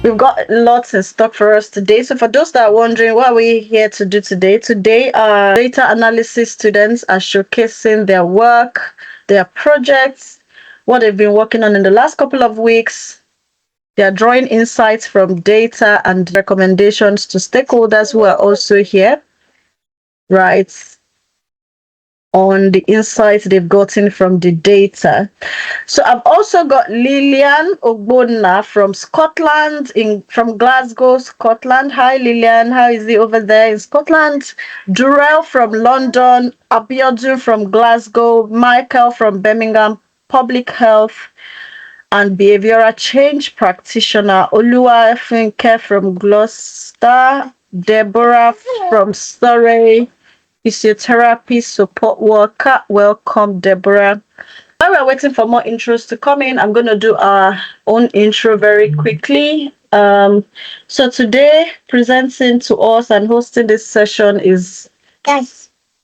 We've got lots in stock for us today. So for those that are wondering what we're here to do today our data analysis students are showcasing their work, their projects, what they've been working on in the last couple of weeks. They are drawing insights from data and recommendations to stakeholders who are also here, right, on the insights they've gotten from the data. So I've also got Lillian Ogbonna from Scotland, from Glasgow, Scotland. Hi Lillian, how is it over there in Scotland? Durrell from London, Abiodun from Glasgow, Michael from Birmingham, Public Health and Behavioral Change Practitioner, Oluwafunke from Gloucester, Deborah from Surrey, physiotherapy support worker. Welcome, Deborah. While we're waiting for more intros to come in, I'm going to do our own intro very quickly. So today, presenting to us and hosting this session is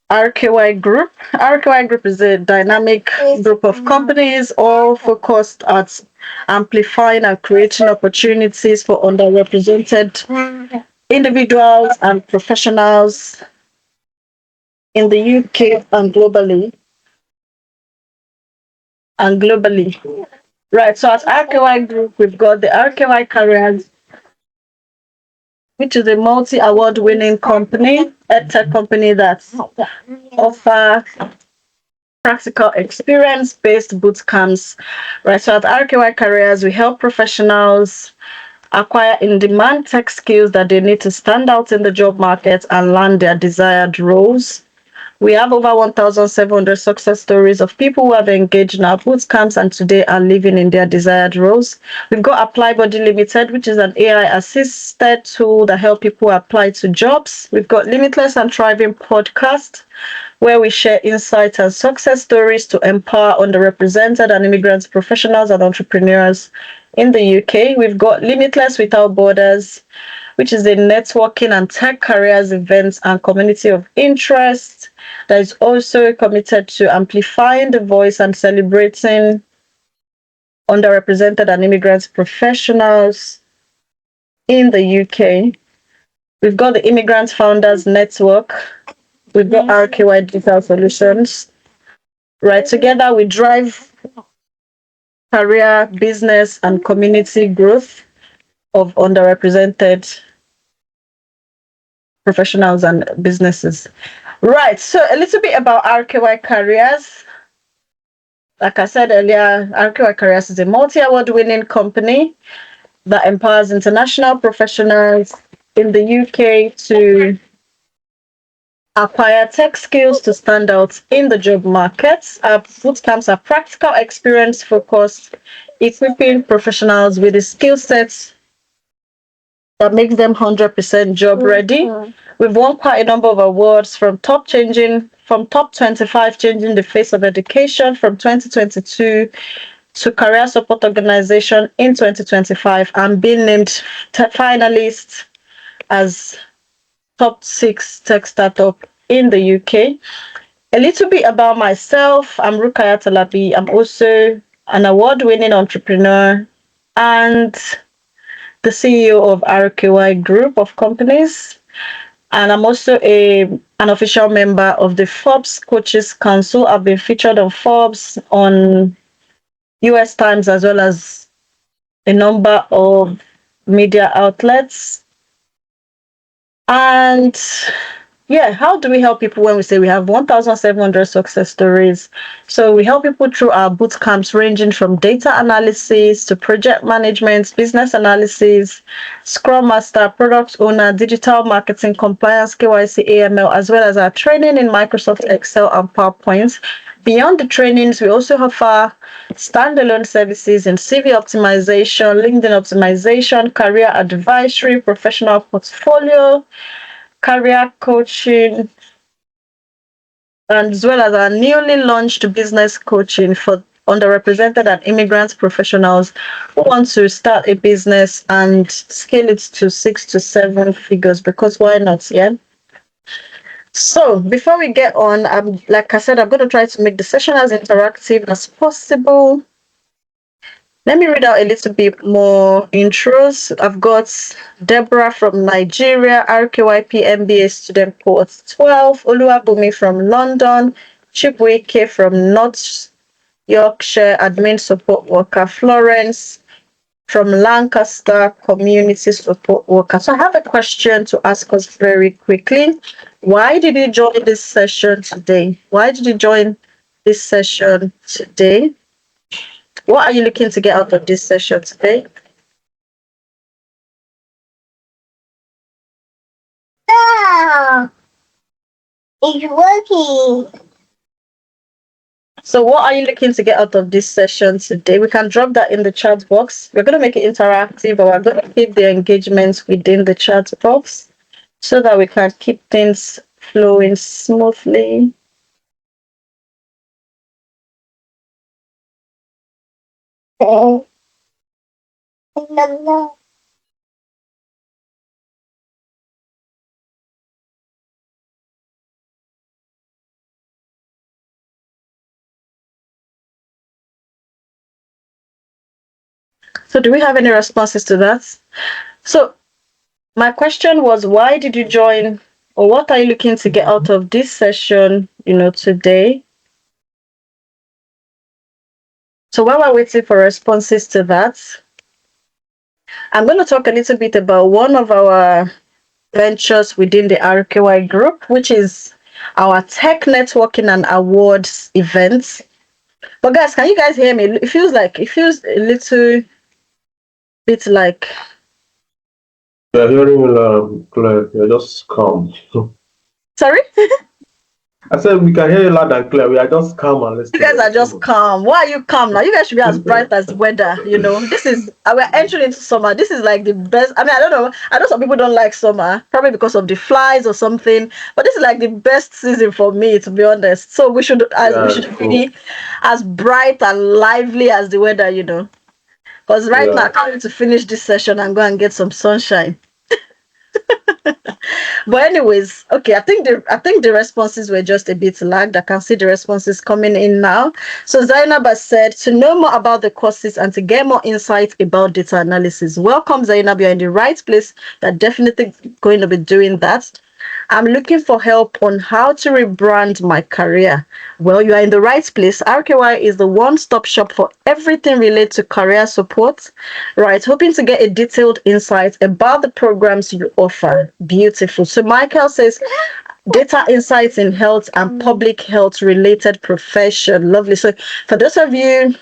RKY Group. RKY Group is a dynamic group of companies all focused at amplifying and creating opportunities for underrepresented individuals and professionals in the UK and globally. Right, so at RKY Group, we've got the RKY Careers, which is a multi-award winning company, edtech company that offer practical experience-based boot camps. Right, so at RKY Careers, we help professionals acquire in-demand tech skills that they need to stand out in the job market and land their desired roles. We have over 1,700 success stories of people who have engaged in our boot camps and today are living in their desired roles. We've got Apply Body Limited, which is an AI-assisted tool that helps people apply to jobs. We've got Limitless and Thriving Podcast, where we share insights and success stories to empower underrepresented and immigrant professionals and entrepreneurs in the UK. We've got Limitless Without Borders, which is a networking and tech careers events and community of interest that is also committed to amplifying the voice and celebrating underrepresented and immigrant professionals in the UK. We've got the Immigrant Founders Network. We've got RKY Digital Solutions. Right, together we drive career, business, and community growth of underrepresented professionals and businesses. Right, so a little bit about RKY Careers. Like I said earlier, RKY Careers is a multi-award winning company that empowers international professionals in the UK to acquire tech skills to stand out in the job market. Our boot camps are practical experience focused, equipping professionals with the skill sets that makes them 100% job ready. We've won quite a number of awards from top 25 changing the face of education from 2022 to Career Support Organization in 2025 and being named finalist as top 6 tech startup in the UK. A little bit about myself. I'm Rukayat Alabi. I'm also an award-winning entrepreneur and the CEO of RKY Group of companies. And I'm also an official member of the Forbes Coaches Council. I've been featured on Forbes, on US Times, as well as a number of media outlets. And yeah, how do we help people when we say we have 1,700 success stories? So we help people through our boot camps ranging from data analysis to project management, business analysis, Scrum Master, product owner, digital marketing, compliance, KYC, AML, as well as our training in Microsoft Excel and PowerPoint. Beyond the trainings, we also offer standalone services in CV optimization, LinkedIn optimization, career advisory, professional portfolio, career coaching, and as well as our newly launched business coaching for underrepresented and immigrant professionals who want to start a business and scale it to 6 to 7 figures, because why not, yeah? So before we get on, like I said, I'm going to try to make the session as interactive as possible. Let me read out a little bit more intros. I've got Deborah from Nigeria, RKYP MBA student port 12, Oluwabumi from London, Chibweke from North Yorkshire, admin support worker, Florence from Lancaster, community support worker. So I have a question to ask us very quickly. Why did you join this session today? Why did you join this session today? What are you looking to get out of this session today? It's working. So what are you looking to get out of this session today? We can drop that in the chat box. We're going to make it interactive, but we're going to keep the engagements within the chat box so that we can keep things flowing smoothly. So do we have any responses to that? So my question was, why did you join, or what are you looking to get out of this session, today? So while we're waiting for responses to that, I'm going to talk a little bit about one of our ventures within the RKY group, which is our tech networking and awards events. But guys, can you guys hear me? It feels a little bit like. You're hearing me clear. You're just calm. Sorry? I said we can hear you loud and clear. We are just calm and listening. You guys are just calm. Why are you calm now? You guys should be as bright as the weather. This is we're entering into summer. This is like the best. I mean, I don't know. I know some people don't like summer, probably because of the flies or something. But this is like the best season for me, to be honest. So we should be as bright and lively as the weather. Because now I can't wait to finish this session and go and get some sunshine. But anyways, okay, I think the responses were just a bit lagged. I can see the responses coming in now. So Zainab has said, to know more about the courses and to get more insight about data analysis. Welcome, Zainab. You're in the right place. You're definitely going to be doing that. I'm looking for help on how to rebrand my career. Well, you are in the right place. RKY is the one-stop shop for everything related to career support. Right, hoping to get a detailed insight about the programs you offer. Beautiful. So Michael says, data insights in health and public health related profession. Lovely. So for those of you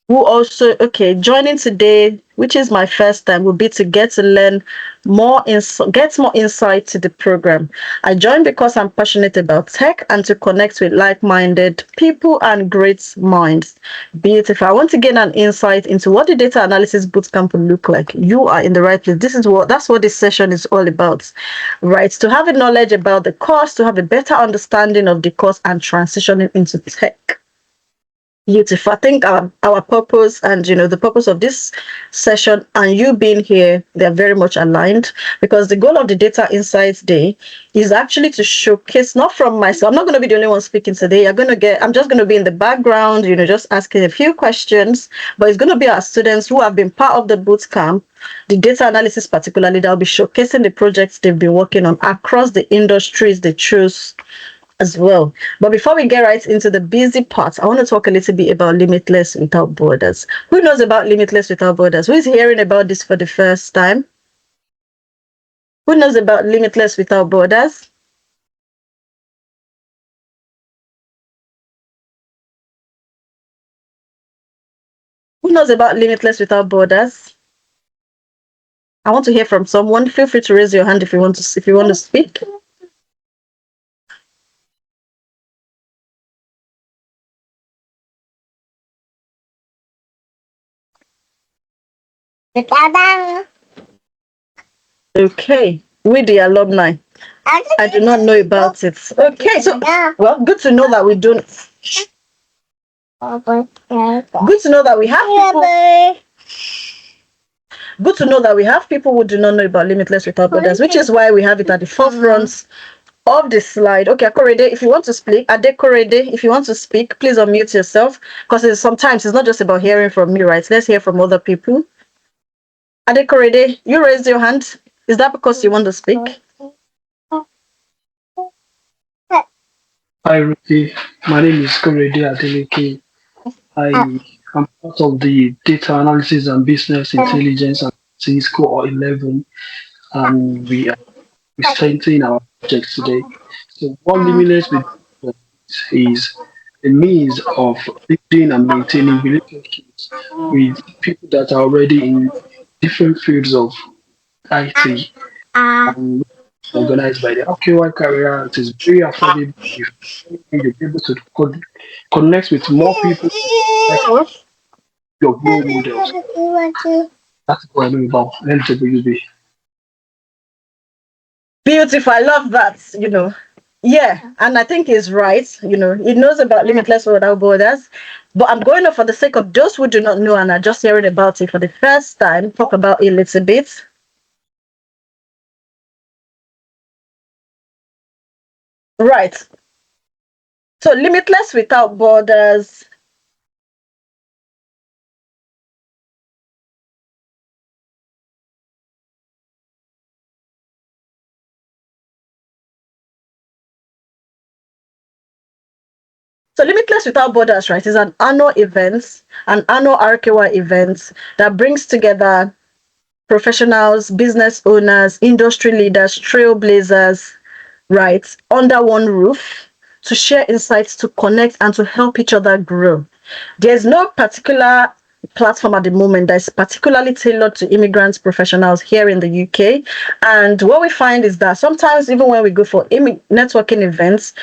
who also, joining today, which is my first time, will be to get to learn more, get more insight to the program. I joined because I'm passionate about tech and to connect with like-minded people and great minds. Beautiful. I want to gain an insight into what the Data Analysis Bootcamp will look like. You are in the right place. That's what this session is all about, right? To have a knowledge about the course, to have a better understanding of the course and transitioning into tech. Beautiful. I think our purpose and the purpose of this session and you being here, they're very much aligned, because the goal of the Data Insights Day is actually to showcase, not from myself. I'm not going to be the only one speaking today. I'm just going to be in the background, just asking a few questions, but it's going to be our students who have been part of the boot camp, the data analysis particularly, that will be showcasing the projects they've been working on across the industries they choose as well. But before we get right into the busy parts, I want to talk a little bit about Limitless Without Borders. Who knows about Limitless Without Borders? Who is hearing about this for the first time? Who knows about Limitless Without Borders? Who knows about Limitless Without Borders? I want to hear from someone. Feel free to raise your hand if you want to speak. Okay, with the alumni. I do not know about it. Okay, so well, good to know that we don't. Good to know that we have people. Good to know that we have people who do not know about Limitless Without Borders, which is why we have it at the forefront of the slide. Okay, Akorede, if you want to speak, Adekorede, if you want to speak, please unmute yourself, because sometimes it's not just about hearing from me, right? Let's hear from other people. Adekorede, you raised your hand. Is that because you want to speak? Hi, Ruki. My name is Korede Adeleke. I am part of the Data Analysis and Business Intelligence and Analysis Core 11, and we are presenting our project today. So, what Limitless with is a means of building and maintaining relationships with people that are already in different fields of IT and organized by the OKY career. It is very affordable. If you're able to connect with more people like your role models. That's what I know about LWB. Beautiful. I love that. Yeah, and I think he's right. He knows about limitless without borders. But I'm going to, for the sake of those who do not know and are just hearing about it for the first time, talk about it a little bit. Right. So limitless without borders. So Limitless Without Borders, right, is an annual event, an annual RKY event that brings together professionals, business owners, industry leaders, trailblazers, right, under one roof to share insights, to connect, and to help each other grow. There's no particular platform at the moment that is particularly tailored to immigrants professionals here in the UK. And what we find is that sometimes, even when we go for networking events,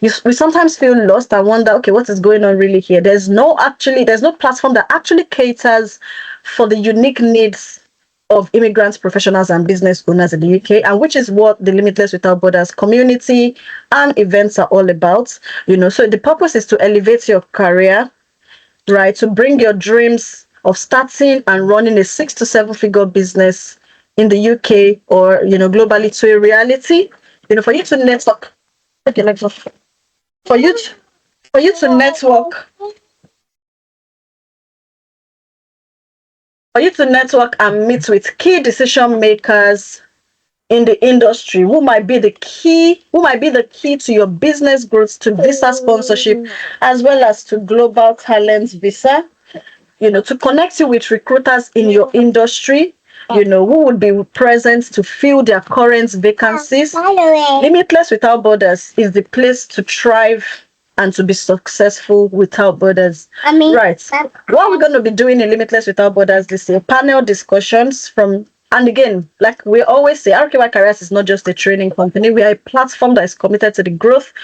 we sometimes feel lost and wonder, okay, what is going on really here? There's no platform that actually caters for the unique needs of immigrants, professionals, and business owners in the UK, and which is what the Limitless Without Borders community and events are all about. So the purpose is to elevate your career, right? To bring your dreams of starting and running a 6 to 7 figure business in the UK or globally to a reality. For you to network. Okay, let's go. For you to network. For you to network and meet with key decision makers in the industry who might be the key to your business growth, to visa sponsorship, as well as to global talent visa, to connect you with recruiters in your industry, who would be present to fill their current vacancies. Limitless Without Borders is the place to thrive and to be successful without borders. Right. What we're going to be doing in Limitless Without Borders this year, panel discussions and again, like we always say, RKY Careers is not just a training company. We are a platform that is committed to the growth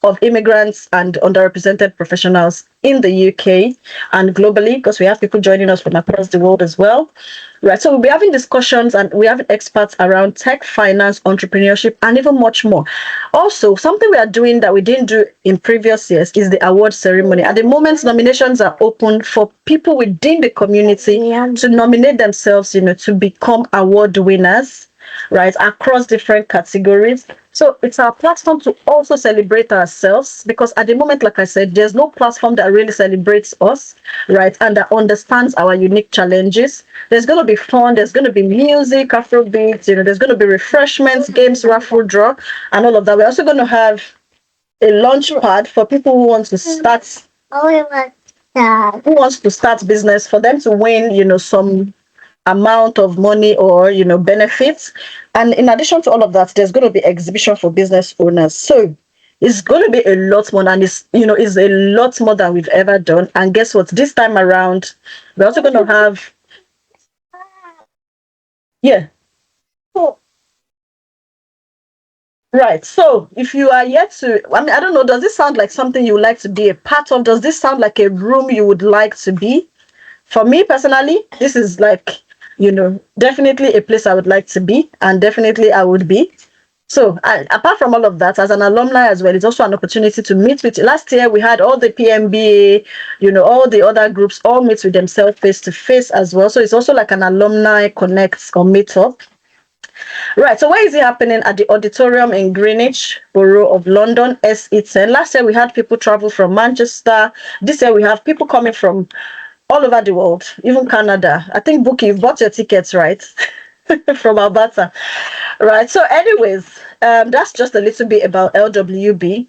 of immigrants and underrepresented professionals in the UK and globally, because we have people joining us from across the world as well. Right, so we'll be having discussions and we have experts around tech, finance, entrepreneurship, and even much more. Also, something we are doing that we didn't do in previous years is the award ceremony. At the moment, nominations are open for people within the community to nominate themselves, to become award winners, right, across different categories. So it's our platform to also celebrate ourselves, because at the moment, like I said, there's no platform that really celebrates us, right, and that understands our unique challenges. There's going to be fun, there's going to be music, Afrobeats, there's going to be refreshments, games, raffle draw, and all of that. We're also going to have a launch pad for people who want to start business, for them to win, some amount of money or benefits. And in addition to all of that, there's going to be exhibition for business owners. So it's going to be a lot more, and it's a lot more than we've ever done. And guess what, this time around we're also going to have right. So if you are yet to, I don't know, does this sound like something you would like to be a part of? Does this sound like a room you would like to be? For me personally, this is like, definitely a place I would like to be, and definitely I would be. So apart from all of that, as an alumni as well, it's also an opportunity to meet with. Last year we had all the PMBA, all the other groups all meet with themselves face to face as well. So it's also like an alumni connect or meetup. Right, so where is it happening? At the auditorium in Greenwich, Borough of London, SE10. Last year we had people travel from Manchester. This year we have people coming from all over the world, even Canada. I think, Bookie, you've bought your tickets, right? From Alberta. Right, so anyways, that's just a little bit about LWB.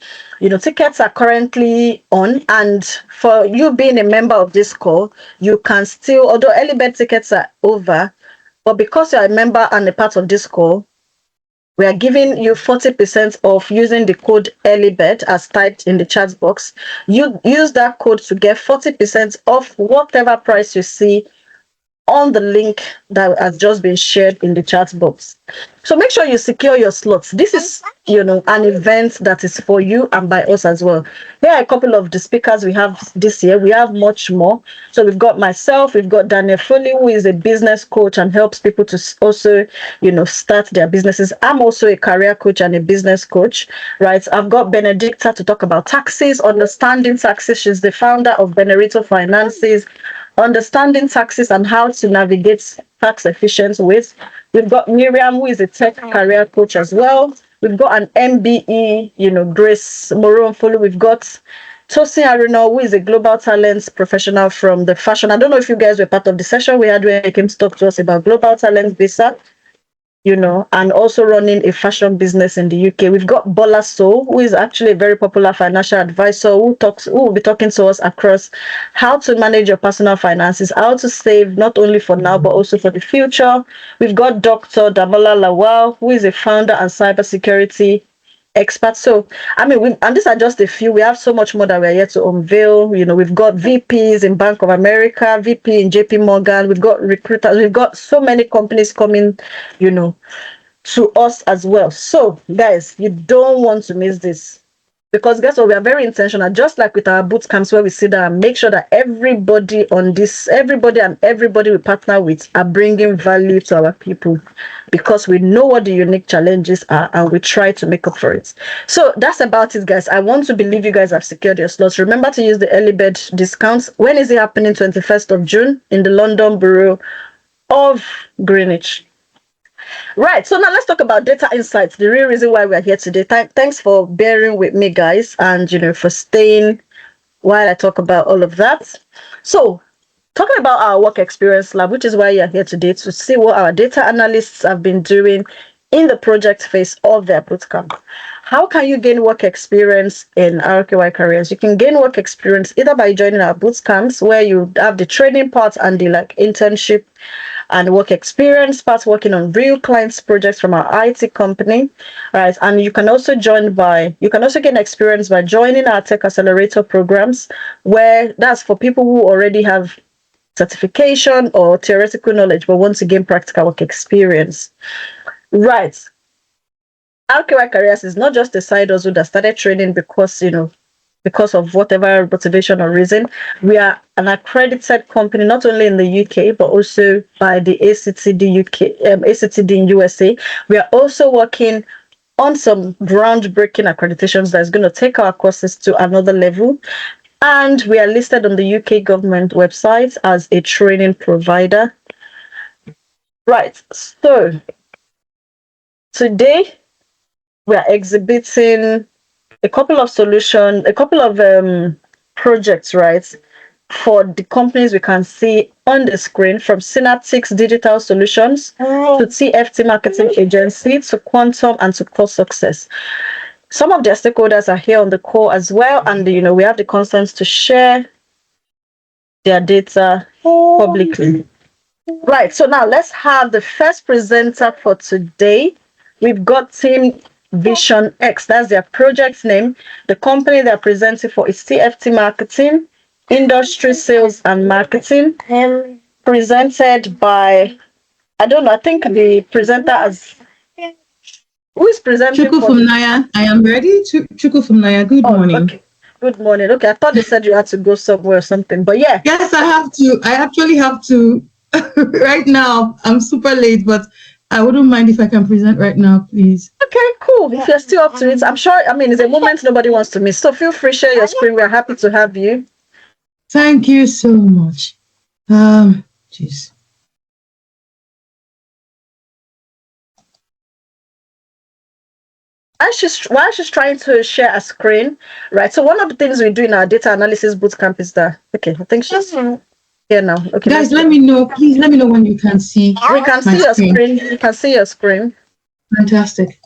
Tickets are currently on, and for you being a member of this call, you can still, although early bird tickets are over, but because you're a member and a part of this call, we are giving you 40% off using the code earlybird as typed in the chat box. You use that code to get 40% off whatever price you see on the link that has just been shared in the chat box. So make sure you secure your slots. This is, an event that is for you and by us as well. Here are a couple of the speakers we have this year. We have much more. So we've got myself, we've got Daniel Foley, who is a business coach and helps people to also, start their businesses. I'm also a career coach and a business coach, right? I've got Benedicta to talk about taxes, understanding taxes. She's the founder of Benedicta Finances, understanding taxes and how to navigate tax efficient ways. We've got Miriam, who is a tech career coach as well. We've got an MBE, Grace Moronfolu. We've got Tosin Aruna, who is a global talents professional from the fashion. I don't know if you guys were part of the session we had where he came to talk to us about global talent visa, and also running a fashion business in the UK. We've got Bola So, who is actually a very popular financial advisor who will be talking to us across how to manage your personal finances, how to save not only for now but also for the future. We've got Dr. Damola Lawal, who is a founder and cybersecurity expert. So, and these are just a few. We have so much more that we're yet to unveil. We've got VPs in Bank of America, VP in JP Morgan. We've got recruiters. We've got so many companies coming, to us as well. So, guys, you don't want to miss this. Because guess what? We are very intentional, just like with our boot camps where we sit down and make sure that everybody we partner with are bringing value to our people, because we know what the unique challenges are and we try to make up for it. So that's about it, guys. I want to believe you guys have secured your slots. Remember to use the early bird discounts. When is it happening? 21st of June in the London Borough of Greenwich. Right, so now let's talk about data insights, the real reason why we're here today. Thanks for bearing with me, guys, and for staying while I talk about all of that. So, talking about our work experience lab, which is why you're here today, to see what our data analysts have been doing in the project phase of their bootcamp. How can you gain work experience in RKY Careers? You can gain work experience either by joining our bootcamps, where you have the training part and the internship and work experience part, working on real clients projects from our IT company, right? And you can also gain experience by joining our tech accelerator programs, where that's for people who already have certification or theoretical knowledge but want to gain practical work experience. Right. RKY Careers is not just a side hustle that started training because of whatever motivation or reason. We are an accredited company, not only in the UK, but also by the ACTD in USA. We are also working on some groundbreaking accreditations that is going to take our courses to another level. And we are listed on the UK government website as a training provider. Right, so today we are exhibiting a couple of projects, right, for the companies we can see on the screen, from Synaptics Digital Solutions to TFT Marketing Agency to Quantum and to Core Success. Some of their stakeholders are here on the call as well, and we have the consent to share their data publicly. Right, so now let's have the first presenter for today. We've got Team Vision X, that's their project name. The company they're presenting for is TFT Marketing, Industry Sales and Marketing, presented by, I don't know, I think the presenter has, who is presenting? Chuku from Naya. I am ready. Chuku from Naya. Good morning. Okay. Good morning. Okay, I thought they said you had to go somewhere or something, but yeah. Yes, I have to. I actually have to. Right now, I'm super late, but I wouldn't mind if I can present right now, please. Okay, cool. If you're still up to it, I'm sure, it's a moment nobody wants to miss. So feel free, share your screen. We're happy to have you. Thank you so much. Jeez. while she's trying to share a screen, right? So one of the things we do in our data analysis bootcamp is that, okay, I think she's here now. Okay, guys, let me know. Please let me know when you can see. We can see your screen. You can see your screen. Fantastic.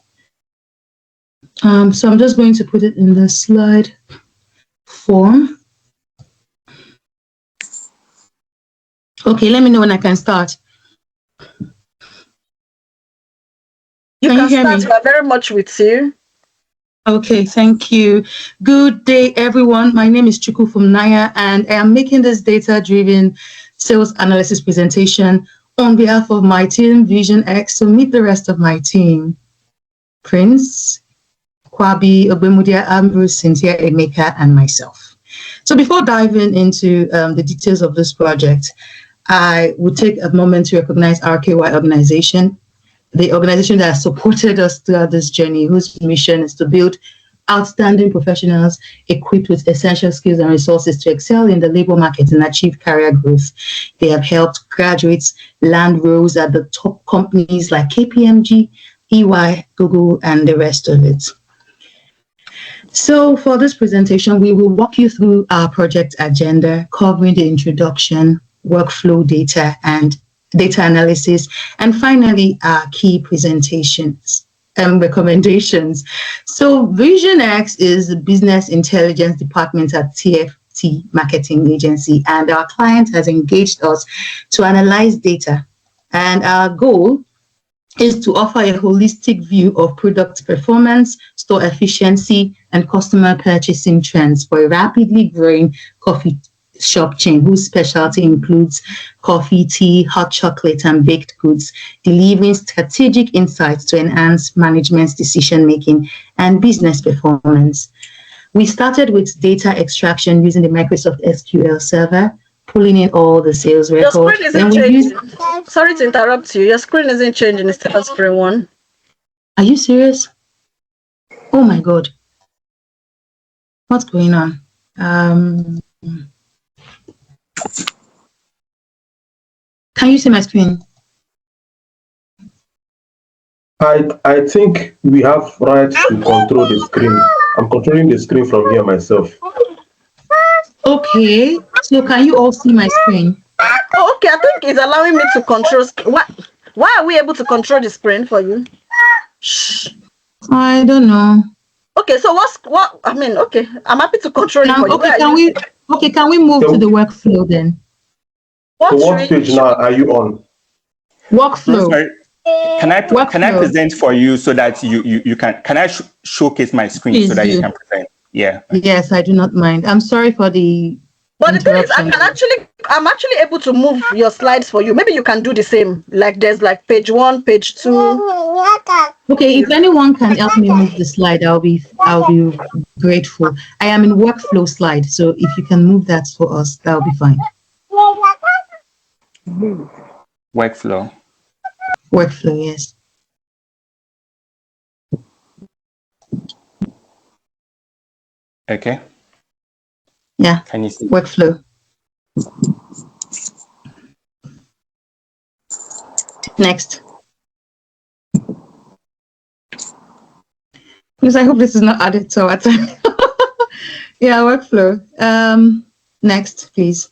So I'm just going to put it in the slide form. Okay, let me know when I can start. You can hear start. me? We're very much with you. Okay, thank you. Good day, everyone. My name is Chuku from Naya, and I am making this data-driven sales analysis presentation on behalf of my team, Vision X, to meet the rest of my team. Prince, Kwabi, Obemudia, Ambrose, Cynthia, Emeka, and myself. So before diving into the details of this project, I would take a moment to recognize RKY organization, the organization that has supported us throughout this journey, whose mission is to build outstanding professionals equipped with essential skills and resources to excel in the labor market and achieve career growth. They have helped graduates land roles at the top companies like KPMG, EY, Google, and the rest of it. So for this presentation, we will walk you through our project agenda, covering the introduction, workflow data, and data analysis, and finally, our key presentations and recommendations. So Vision X is the business intelligence department at TFT Marketing Agency, and our client has engaged us to analyze data. And our goal is to offer a holistic view of product performance, store efficiency, and customer purchasing trends for a rapidly growing coffee shop chain whose specialty includes coffee, tea, hot chocolate, and baked goods, delivering strategic insights to enhance management's decision-making and business performance. We started with data extraction using the Microsoft SQL Server, pulling in all the sales records. Your screen isn't changing. Sorry to interrupt you. Your screen isn't changing. It's still screen one. Are you serious? Oh my God. What's going on? Can you see my screen? I think we have right to control the screen. I'm controlling the screen from here myself. Okay, so can you all see my screen? Oh, okay, I think it's allowing me to control. Why are we able to control the screen for you? Shh. I don't know. Okay, so what? I mean, okay, I'm happy to control it for you. Okay, can we move to the workflow then? So what page now are you on? Workflow. Rosemary, can I present for you so that you can I showcase my screen Please so that do. you can present? Yeah. Yes, I do not mind. I'm sorry for the. But the thing is, I'm actually able to move your slides for you. Maybe you can do the same. Like there's like page 1, page 2. Okay, if anyone can help me move the slide, I'll be grateful. I am in workflow slide, so if you can move that for us, that'll be fine. Workflow. Workflow, yes. Okay. Yeah. Can you see? Workflow. Next. Because I hope this is not added to our time. Yeah, workflow. Next, please.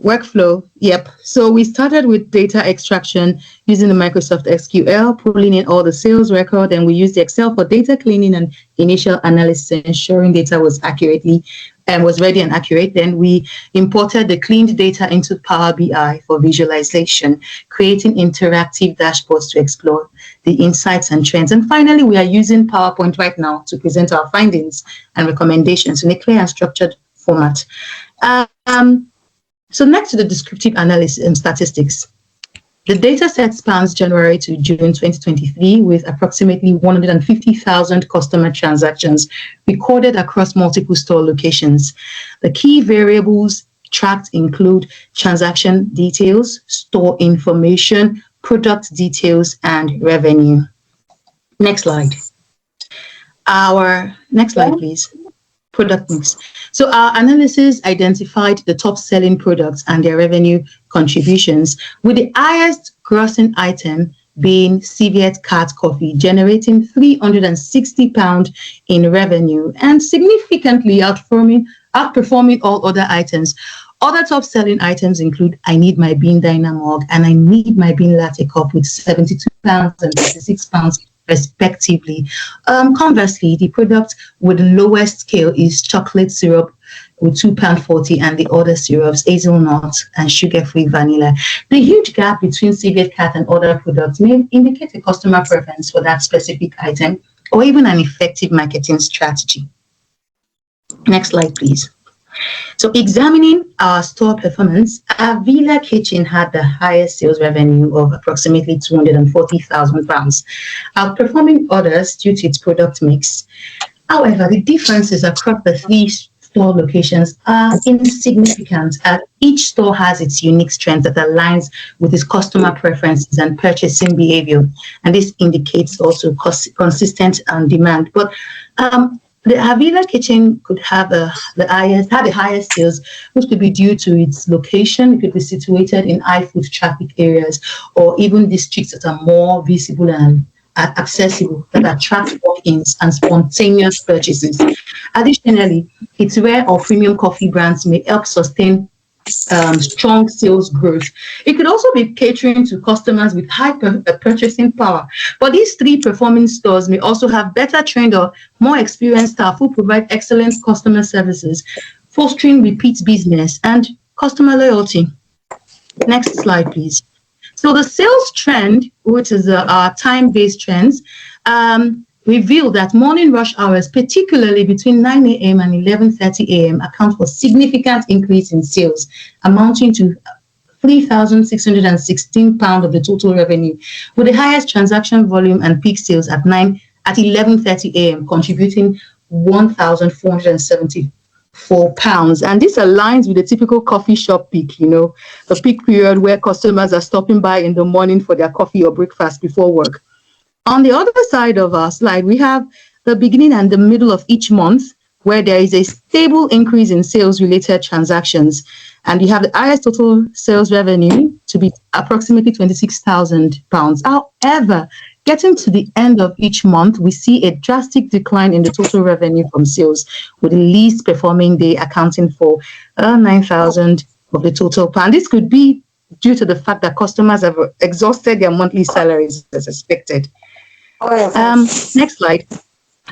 Workflow. Yep. So we started with data extraction using the Microsoft SQL, pulling in all the sales record, and we used the Excel for data cleaning and initial analysis, ensuring data was ready and accurate. Then we imported the cleaned data into Power BI for visualization, creating interactive dashboards to explore the insights and trends. And finally, we are using PowerPoint right now to present our findings and recommendations in a clear and structured format. So next to the descriptive analysis and statistics, the data set spans January to June 2023 with approximately 150,000 customer transactions recorded across multiple store locations. The key variables tracked include transaction details, store information, product details, and revenue. Next slide. Next slide, please. Product mix. So our analysis identified the top selling products and their revenue contributions, with the highest grossing item being Civet Cat Coffee, generating £360 in revenue and significantly outperforming all other items. Other top-selling items include I Need My Bean Dynamog and I Need My Bean Latte Cup with £72 and £56 respectively. Conversely, the product with the lowest scale is chocolate syrup with £2.40 and the other syrups, hazelnut and sugar-free vanilla. The huge gap between Civet Cat and other products may indicate a customer preference for that specific item or even an effective marketing strategy. Next slide, please. So examining our store performance, Avila Kitchen had the highest sales revenue of approximately £240,000, outperforming others due to its product mix. However, the differences across the three store locations are insignificant, as each store has its unique strength that aligns with its customer preferences and purchasing behavior. And this indicates also consistent demand. But the Avila Kitchen could have the highest sales, which could be due to its location. It could be situated in high foot traffic areas or even districts that are more visible and accessible, that attract walk-ins and spontaneous purchases. Additionally, its rare or premium coffee brands may help sustain strong sales growth. It could also be catering to customers with high purchasing power. But these three performing stores may also have better trained or more experienced staff who provide excellent customer services, fostering repeat business and customer loyalty. Next slide, please. So the sales trend, which is our time-based trends, reveal that morning rush hours, particularly between 9 a.m. and 11:30 a.m., account for significant increase in sales, amounting to £3,616 of the total revenue, with the highest transaction volume and peak sales at 11:30 a.m., contributing £1,474. And this aligns with the typical coffee shop peak, the peak period where customers are stopping by in the morning for their coffee or breakfast before work. On the other side of our slide, we have the beginning and the middle of each month, where there is a stable increase in sales-related transactions. And you have the highest total sales revenue to be approximately £26,000. However, getting to the end of each month, we see a drastic decline in the total revenue from sales, with the least performing day accounting for £9,000 of the total plan. This could be due to the fact that customers have exhausted their monthly salaries as expected. Next slide.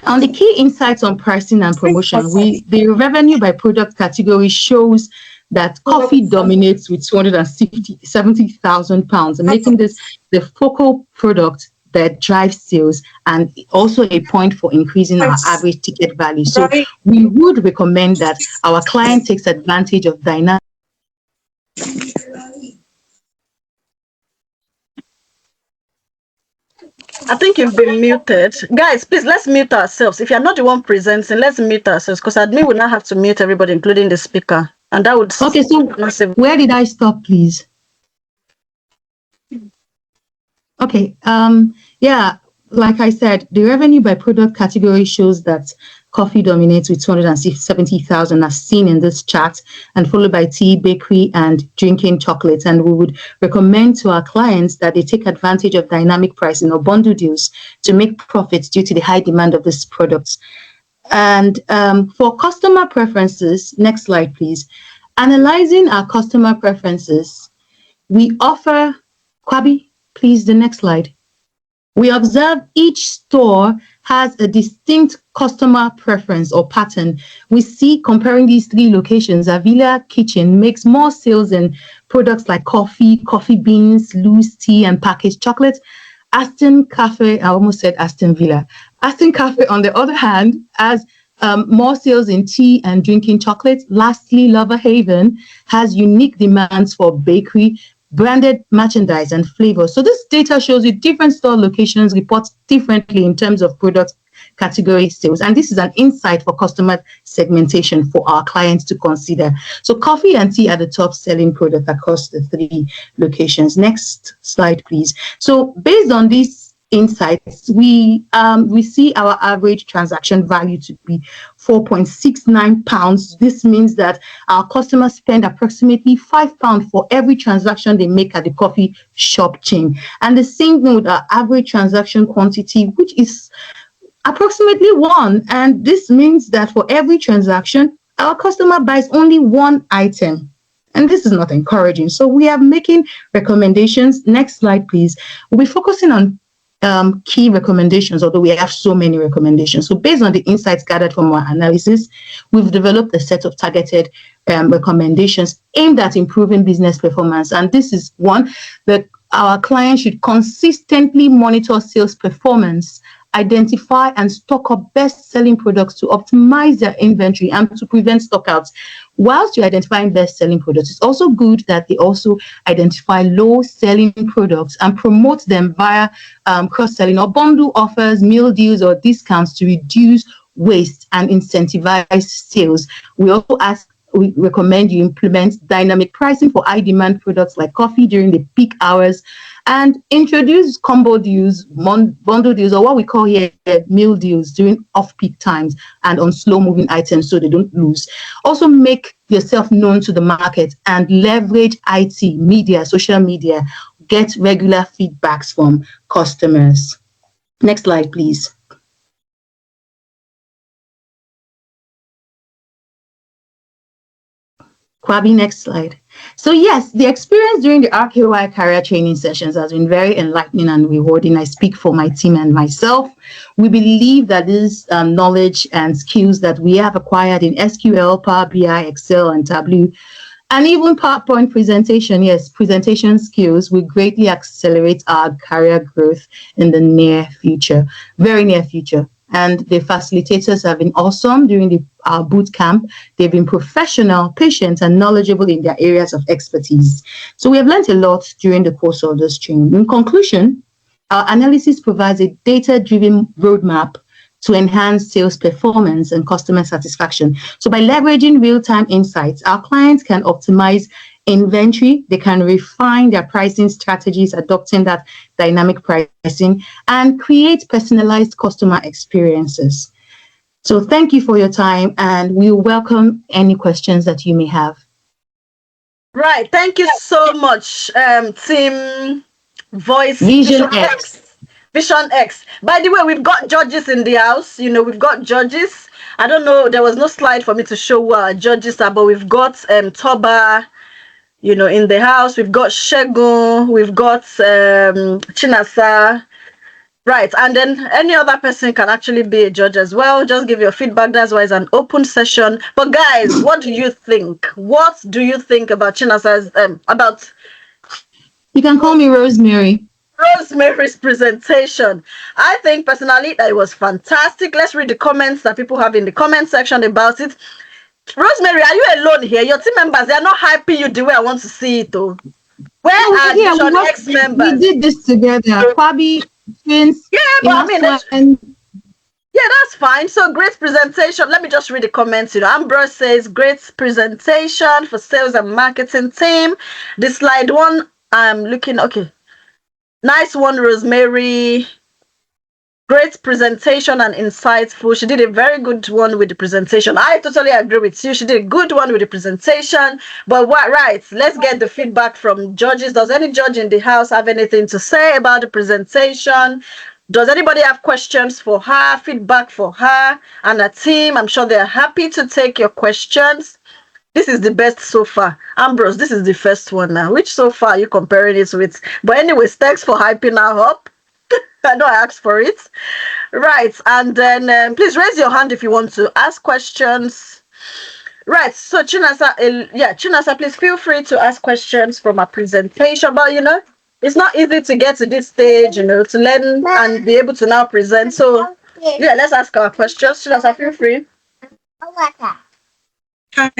On the key insights on pricing and promotion, the revenue by product category shows that coffee dominates with £270,000, making this the focal product that drives sales and also a point for increasing our average ticket value. So we would recommend that our client takes advantage of dynamic. I think you've been muted. Guys, please, let's mute ourselves. If you're not the one presenting, let's mute ourselves, because admin will not have to mute everybody, including the speaker. And that would... Okay, so where did I stop, please? Okay, yeah, like I said, the revenue by product category shows that coffee dominates with 270,000 as seen in this chart, and followed by tea, bakery, and drinking chocolates. And we would recommend to our clients that they take advantage of dynamic pricing or bundle deals to make profits due to the high demand of these products. And for customer preferences, next slide, please. Analyzing our customer preferences, we offer, Kwabi, please, the next slide. We observe each store has a distinct customer preference or pattern. We see, comparing these three locations, Avila Kitchen makes more sales in products like coffee, coffee beans, loose tea, and packaged chocolate. Aston Cafe, I almost said Aston Villa. Aston Cafe, on the other hand, has more sales in tea and drinking chocolate. Lastly, Lover Haven has unique demands for bakery, branded merchandise, and flavor. So this data shows you different store locations report differently in terms of product category sales. And this is an insight for customer segmentation for our clients to consider. So coffee and tea are the top selling product across the three locations. Next slide, please. So based on these insights, we see our average transaction value to be £4.69. This means that our customers spend approximately £5 for every transaction they make at the coffee shop chain. And the same thing with our average transaction quantity, which is approximately 1. And this means that for every transaction, our customer buys only 1 item. And this is not encouraging. So we are making recommendations. Next slide, please. We'll be focusing on key recommendations, although we have so many recommendations. So based on the insights gathered from our analysis, we've developed a set of targeted recommendations aimed at improving business performance. And this is one, that our clients should consistently monitor sales performance, identify and stock up best-selling products to optimize their inventory and to prevent stockouts. Whilst you're identifying best-selling products, it's also good that they also identify low-selling products and promote them via cross-selling or bundle offers, meal deals, or discounts to reduce waste and incentivize sales. We recommend you implement dynamic pricing for high-demand products like coffee during the peak hours, and introduce combo deals, bundle deals, or what we call here meal deals during off-peak times and on slow-moving items so they don't lose. Also, make yourself known to the market and leverage IT, media, social media. Get regular feedbacks from customers. Next slide, please. Kwabi, next slide. So yes, the experience during the RKY career training sessions has been very enlightening and rewarding. I speak for my team and myself. We believe that this knowledge and skills that we have acquired in SQL, Power BI, Excel, and Tableau, and even PowerPoint presentation, yes, presentation skills will greatly accelerate our career growth in the near future, very near future. And the facilitators have been awesome during our boot camp. They've been professional, patient, and knowledgeable in their areas of expertise. So we have learned a lot during the course of this training. In conclusion, our analysis provides a data-driven roadmap to enhance sales performance and customer satisfaction. So by leveraging real-time insights, our clients can optimize inventory, they can refine their pricing strategies, adopting that dynamic pricing, and create personalized customer experiences. So thank you for your time, and we welcome any questions that you may have. Right, thank you so much, Team Voice Vision X. Vision X. By the way, we've got judges in the house. You know, we've got judges. I don't know, there was no slide for me to show who our judges are, but we've got Toba, you know, in the house. We've got Shegun, we've got Chinasa. Right, and then any other person can actually be a judge as well. Just give your feedback. That's why it's an open session. But guys, what do you think? What do you think about Chinasa's about? You can call me Rosemary. Rosemary's presentation. I think personally that it was fantastic. Let's read the comments that people have in the comment section about it. Rosemary, are you alone here? Your team members, they are not hyping you the way I want to see it, though. Where are Vision X members? We did this together. Kwabi, twins. Yeah, but I mean, yeah, that's fine. So great presentation. Let me just read the comments. You know, Ambrose says great presentation for sales and marketing team. The slide one, I'm looking. Okay, nice one, Rosemary. Great presentation and insightful. She did a very good one with the presentation. I totally agree with you. She did a good one with the presentation. But right, let's get the feedback from judges. Does any judge in the house have anything to say about the presentation? Does anybody have questions for her, feedback for her and her team? I'm sure they're happy to take your questions. This is the best so far. Ambrose, this is the first one now. Which so far are you comparing it with? But anyways, thanks for hyping her up. I know I asked for it. Right, and then please raise your hand if you want to ask questions. Right, so Chinasa, please feel free to ask questions from our presentation. But you know, it's not easy to get to this stage, you know, to learn and be able to now present. So yeah, let's ask our questions. Chinasa, feel free. Hi,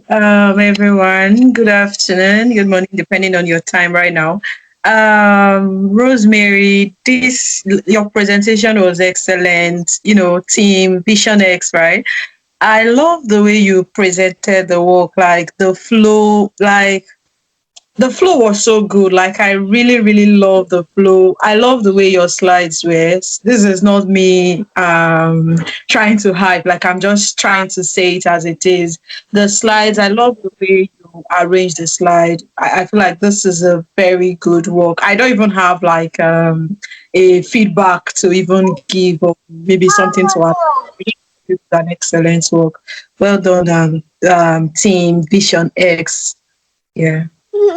everyone. Good afternoon, good morning, depending on your time right now. Rosemary, your presentation was excellent. You know, team Vision X, right? I love the way you presented the work, like the flow, like The flow was so good. Like I really, really love the flow. I love the way your slides were. This is not me trying to hype. Like I'm just trying to say it as it is. The slides, I love the way you arrange the slide. I feel like this is a very good work. I don't even have like a feedback to even give or maybe something to add. It's an excellent work. Well done, team Vision X. Yeah.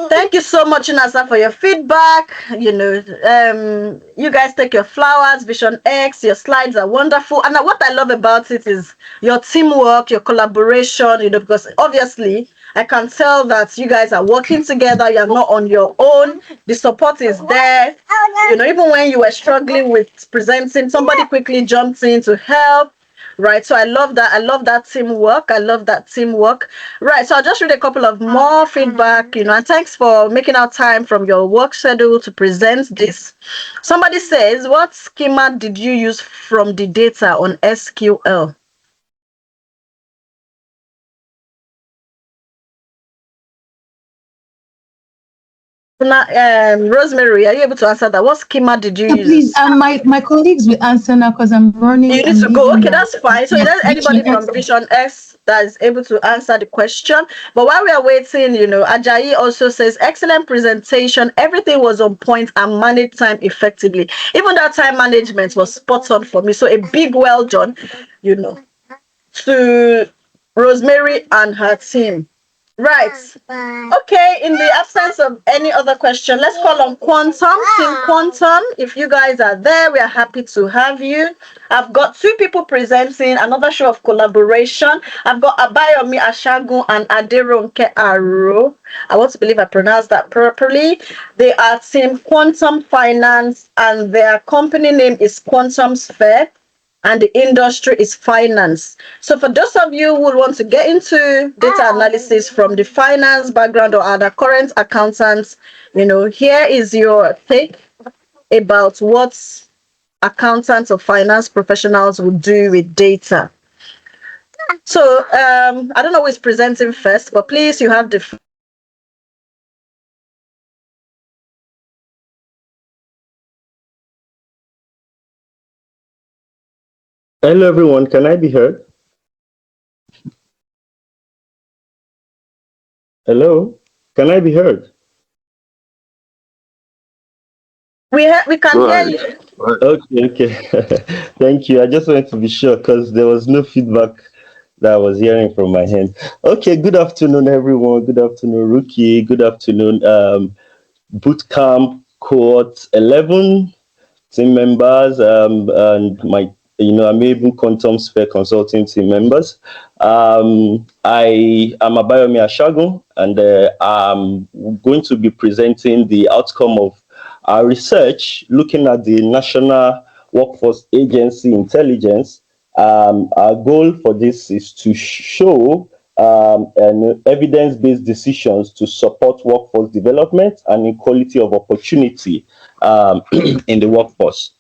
Thank you so much, Inasa, for your feedback. You guys take your flowers, Vision X, your slides are wonderful. And what I love about it is your teamwork, your collaboration, because obviously I can tell that you guys are working together, you're not on your own. The support is there. Even when you were struggling with presenting, somebody quickly jumped in to help. Right, so I love that. I love that teamwork. Right, so I'll just read a couple of more feedback, and thanks for making out time from your work schedule to present this. Somebody says, what schema did you use from the data on SQL? Rosemary, are you able to answer that? What schema did you use? Please, my colleagues will answer now because I'm running. You need to go. Okay, that's fine. So, is there anybody from Vision X that is able to answer the question? But while we are waiting, Ajayi also says, excellent presentation. Everything was on point and managed time effectively. Even that time management was spot on for me. So, a big well done, to Rosemary and her team. Right. Okay, in the absence of any other question, let's call on Quantum. Team Quantum, if you guys are there, we are happy to have you. I've got two people presenting, another show of collaboration. I've got Abayomi Ashagun and Aderonke Aro. I want to believe I pronounced that properly. They are Team Quantum Finance, and their company name is Quantum Sphere, and the industry is finance. So for those of you who want to get into data analysis from the finance background or are the current accountants, here is your take about what accountants or finance professionals will do with data. So I don't know who is presenting first, but please, you have the Hello, everyone. Can I be heard? Hello? Can I be heard? We can hear you. Okay. Thank you. I just wanted to be sure because there was no feedback that I was hearing from my hand. Okay. Good afternoon, everyone. Good afternoon, Rookie. Good afternoon, Bootcamp Cohort 11 team members, and my Amazing Quantum Sphere Consulting team members. I am Abayomi Ashagun, and I'm going to be presenting the outcome of our research looking at the National Workforce Agency Intelligence. Our goal for this is to show evidence-based decisions to support workforce development and equality of opportunity in the workforce.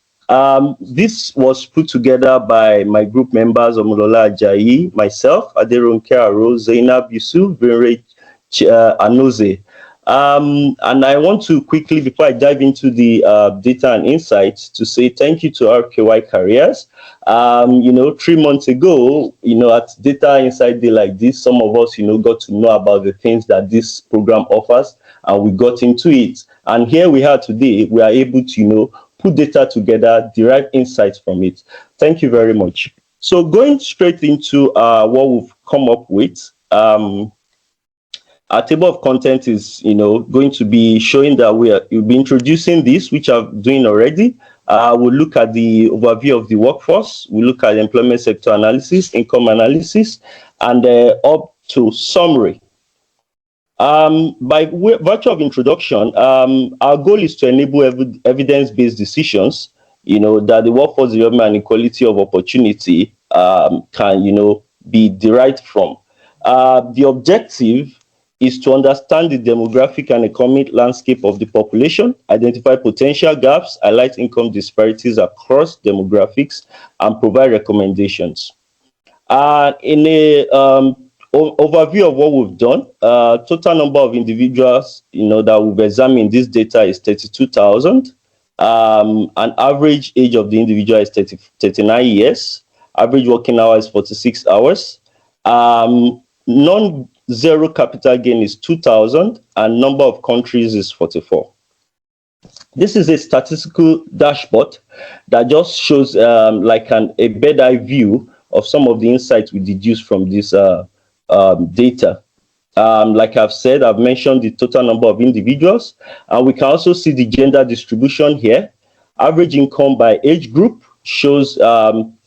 This was put together by my group members, Omulola Ajayi, myself, Aderonke Aro, Zainab Yusuf, Vinre Anoze. And I want to quickly, before I dive into the data and insights, to say thank you to RKY Careers. 3 months ago, at Data Insight Day like this, some of us, got to know about the things that this program offers, and we got into it. And here we are today, we are able to, put data together, derive insights from it. Thank you very much. So going straight into what we've come up with, our table of content is, going to be showing that we'll be introducing this, which I'm doing already. We'll look at the overview of the workforce. We'll look at employment sector analysis, income analysis, and up to summary. By virtue of introduction, our goal is to enable evidence-based decisions, that the workforce development and equality of opportunity can, be derived from. The objective is to understand the demographic and economic landscape of the population, identify potential gaps, highlight income disparities across demographics, and provide recommendations. In a overview of what we've done. Total number of individuals, that we've examined this data is 32,000. An average age of the individual is 39 years. Average working hour is 46 hours. Non-zero capital gain is 2,000, and number of countries is 44. This is a statistical dashboard that just shows like a bird eye view of some of the insights we deduced from this data. Like I've mentioned the total number of individuals, and we can also see the gender distribution here. Average income by age group shows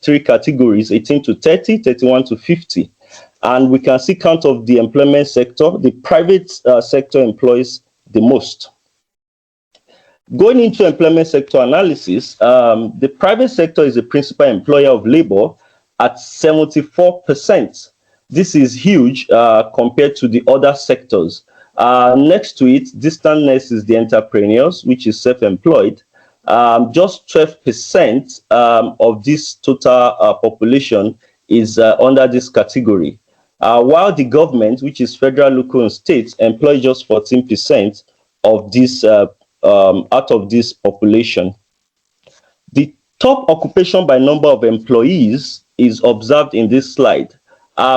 3 categories: 18 to 30, 31 to 50. And we can see count of the employment sector. The private sector employs the most. Going into employment sector analysis, the private sector is the principal employer of labor at 74%. This is huge compared to the other sectors. Next to it, distant next is the entrepreneurs, which is self-employed. Just 12% of this total population is under this category. While the government, which is federal, local, and state, employ just 14% of this out of this population. The top occupation by number of employees is observed in this slide.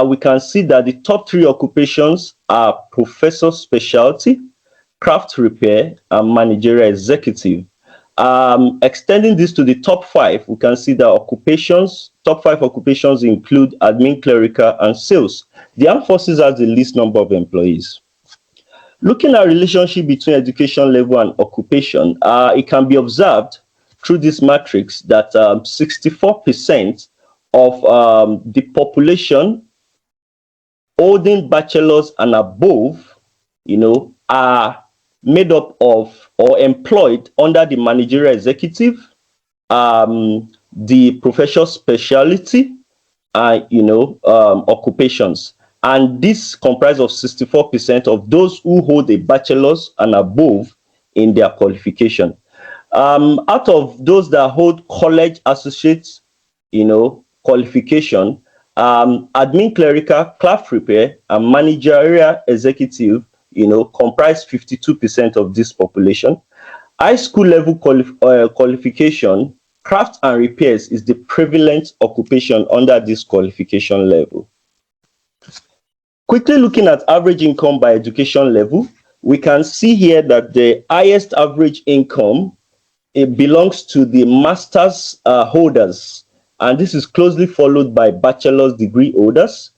We can see that the top 3 occupations are professor specialty, craft repair, and managerial executive. Extending this to the top 5, we can see that top 5 occupations include admin, clerical, and sales. The armed forces has the least number of employees. Looking at relationship between education level and occupation, it can be observed through this matrix that 64% of the population holding bachelor's and above, are made up of or employed under the managerial executive, the professional specialty, occupations. And this comprises of 64% of those who hold a bachelor's and above in their qualification. Out of those that hold college associates, qualification, admin, clerical, craft repair, and managerial executive, comprise 52% of this population. High school level qualification, craft and repairs is the prevalent occupation under this qualification level. Quickly looking at average income by education level, we can see here that the highest average income, it belongs to the master's holders, and this is closely followed by bachelor's degree holders.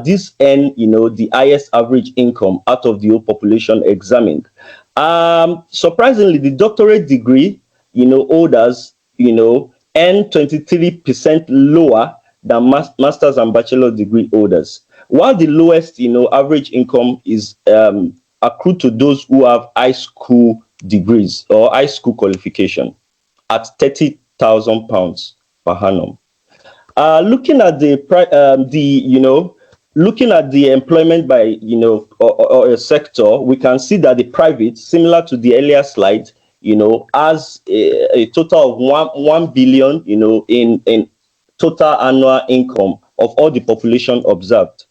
This earn, the highest average income out of the whole population examined. Surprisingly, the doctorate degree, holders, earn 23% lower than master's and bachelor degree holders. While the lowest, average income is accrued to those who have high school degrees or high school qualification at £30,000 per annum. Looking at looking at the employment by or a sector, we can see that the private, similar to the earlier slide, has a total of 1 billion, in total annual income of all the population observed.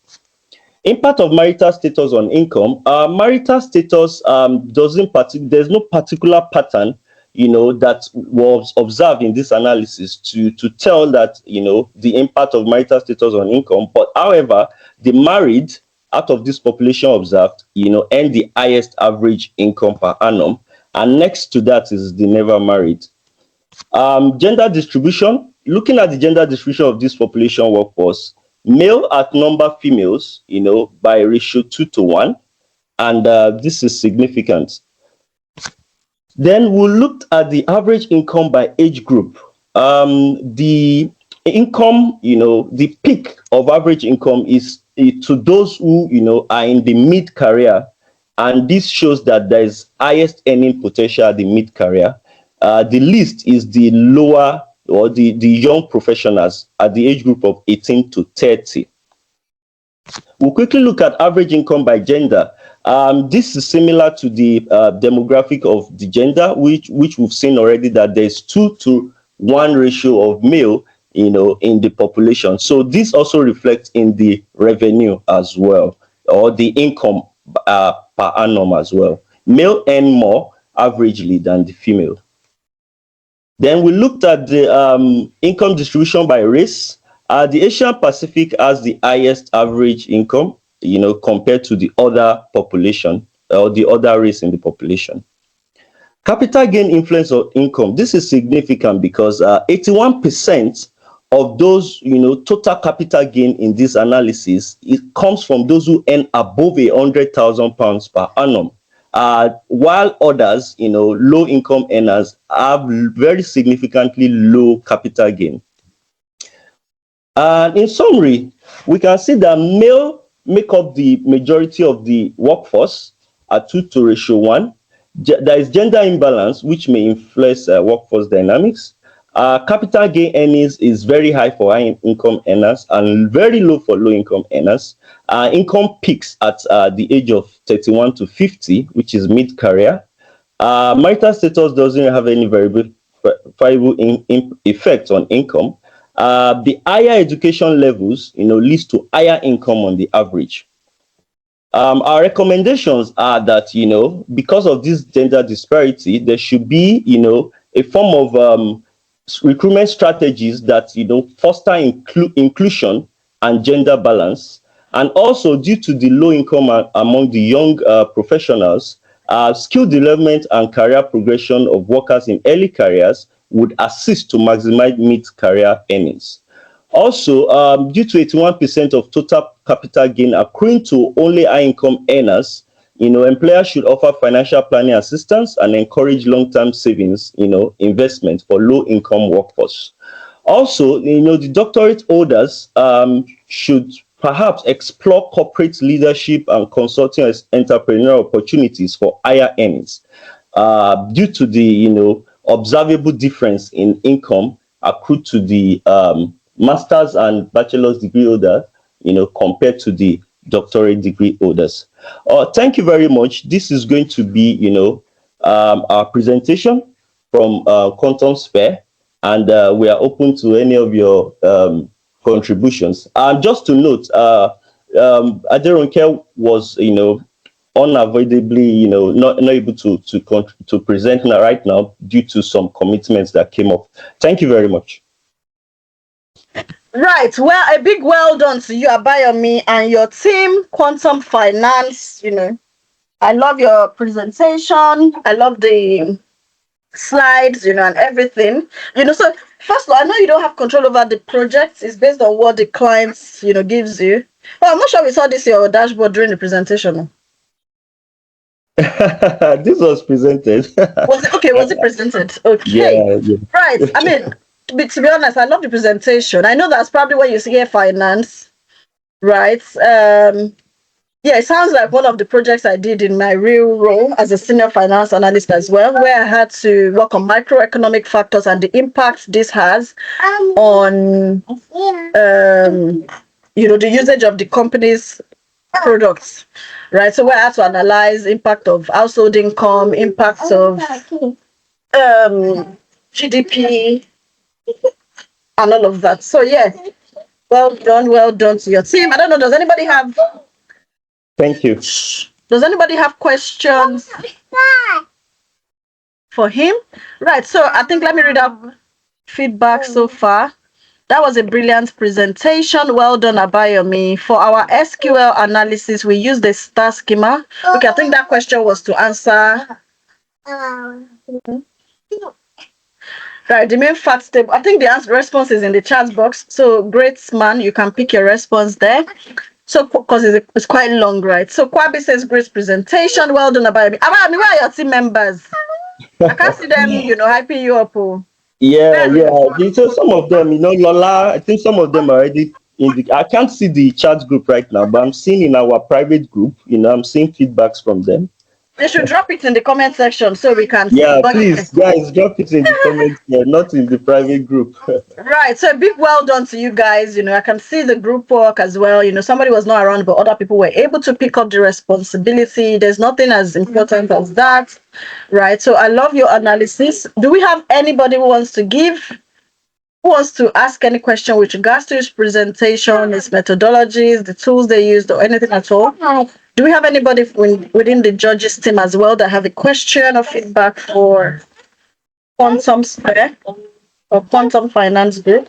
Impact of marital status on income. Marital status there's no particular pattern, that was observed in this analysis to tell that, the impact of marital status on income. But however, the married out of this population observed, earn the highest average income per annum. And next to that is the never married. Gender distribution. Looking at the gender distribution of this population workforce, male outnumber females, by a ratio 2:1, and this is significant. Then we looked at the average income by age group. The income, the peak of average income is to those who, are in the mid-career, and this shows that there is highest earning potential at the mid-career. The least is the lower or the young professionals at the age group of 18 to 30. We'll quickly look at average income by gender. This is similar to the demographic of the gender, which we've seen already, that there's 2:1 ratio of male in the population. So this also reflects in the revenue as well, or the income per annum as well. Male earn more averagely than the female. Then we looked at the income distribution by race. The Asian Pacific has the highest average income, compared to the other population or the other race in the population. Capital gain influence of income. This is significant because 81% of those, total capital gain in this analysis, it comes from those who earn above £100,000 per annum. While others, low income earners, have very significantly low capital gain. And in summary, we can see that male make up the majority of the workforce at 2:1. There is gender imbalance, which may influence workforce dynamics. Capital gain earnings is very high for high income earners and very low for low income earners. Income peaks at the age of 31 to 50, which is mid-career. Marital status doesn't have any variable effect on income. The higher education levels, leads to higher income on the average. Our recommendations are that, because of this gender disparity, there should be, a form of recruitment strategies that, foster inclusion and gender balance. And also, due to the low income among the young professionals, skill development and career progression of workers in early careers would assist to maximize mid-career earnings. Also, due to 81% of total capital gain accruing to only high-income earners, employers should offer financial planning assistance and encourage long-term savings, investment for low-income workforce. Also, the doctorate holders should perhaps explore corporate leadership and consulting as entrepreneurial opportunities for higher earnings, due to the, observable difference in income accrued to the master's and bachelor's degree holder, compared to the doctorate degree holders. Thank you very much. This is going to be, our presentation from Quantum Sphere, and we are open to any of your contributions. Just to note, Aderonke was, unavoidably, not able to present right now due to some commitments that came up. Thank you very much. Right. Well, a big well done to you, Abayomi, and your team, Quantum Finance. I love your presentation. I love the slides, and everything. So first of all, I know you don't have control over the project. It's based on what the clients, gives you. Well, I'm not sure we saw this in your dashboard during the presentation. This was presented. Was it okay? Was it presented? Okay. Yeah. Right. I mean, to be honest, I love the presentation. I know that's probably when you hear finance, right? Yeah, it sounds like one of the projects I did in my real role as a senior finance analyst as well, where I had to work on microeconomic factors and the impact this has on, the usage of the company's products, right? So where I had to analyze impact of household income, impacts of GDP, and all of that. So yeah, well done to your team. I don't know, does anybody have... Thank you. Does anybody have questions for him? Right, so I think let me read out feedback so far. That was a brilliant presentation. Well done, Abayomi. For our SQL analysis, we use the star schema. Okay, I think that question was to answer. Right, the main facts table. I think the response is in the chat box. So, great man, you can pick your response there. So, because it's quite long, right? So, Kwabi says, great presentation. Well done, Abayomi. Abayomi, where are your team members? I can't see them, hyping you up. Yeah. So some of them, Lola, I think some of them are already in the... I can't see the chat group right now, but I'm seeing in our private group, I'm seeing feedbacks from them. They should drop it in the comment section so we can see. Yeah, please, guys, drop it in the comments, not in the private group. Right, so a big well done to you guys. I can see the group work as well. Somebody was not around, but other people were able to pick up the responsibility. There's nothing as important as that, right? So I love your analysis. Do we have anybody who wants to give Who wants to ask any question with regards to his presentation, his methodologies, the tools they used, or anything at all? Do we have anybody within the judges team as well that have a question or feedback for Quantum Sphere or Quantum Finance Group?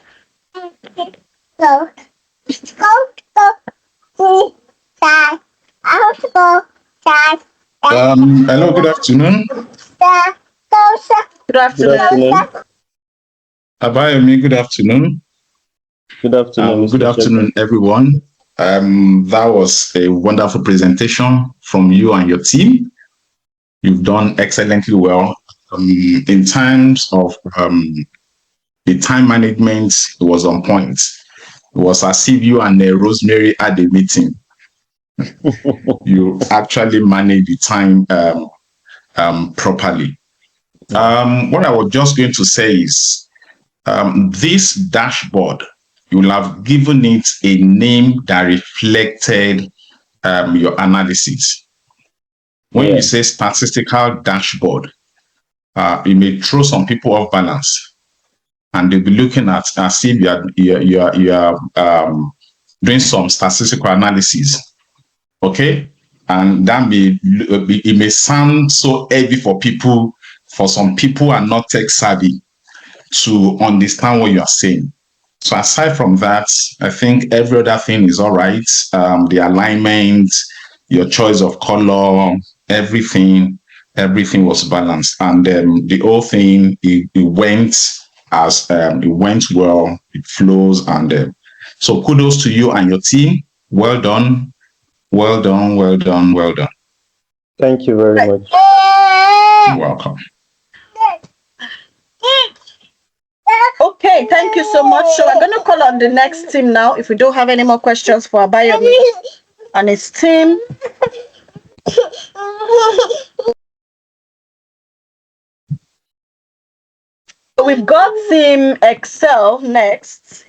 Hello, good afternoon. Good afternoon. Abayomi, good afternoon. Good afternoon. Good afternoon, everyone. That was a wonderful presentation from you and your team. You've done excellently well. In terms of the time management, it was on point. It was as if you and Rosemary had a meeting. You actually managed the time properly. What I was just going to say is this dashboard, you will have given it a name that reflected your analysis. When you say statistical dashboard, it may throw some people off balance, and they'll be looking at as if you are doing some statistical analysis. Okay, and that it may sound so heavy for people. For some people who are not tech savvy to understand what you are saying. So aside from that, I think every other thing is all right. The alignment, your choice of color, everything was balanced, and the whole thing it went as it went well. It flows, and so kudos to you and your team. Well done, well done, well done, well done. Thank you very much. You're welcome. Okay, thank you so much. So we're going to call on the next team now. If we don't have any more questions for Abayomi and his team. We've got Team Excel next,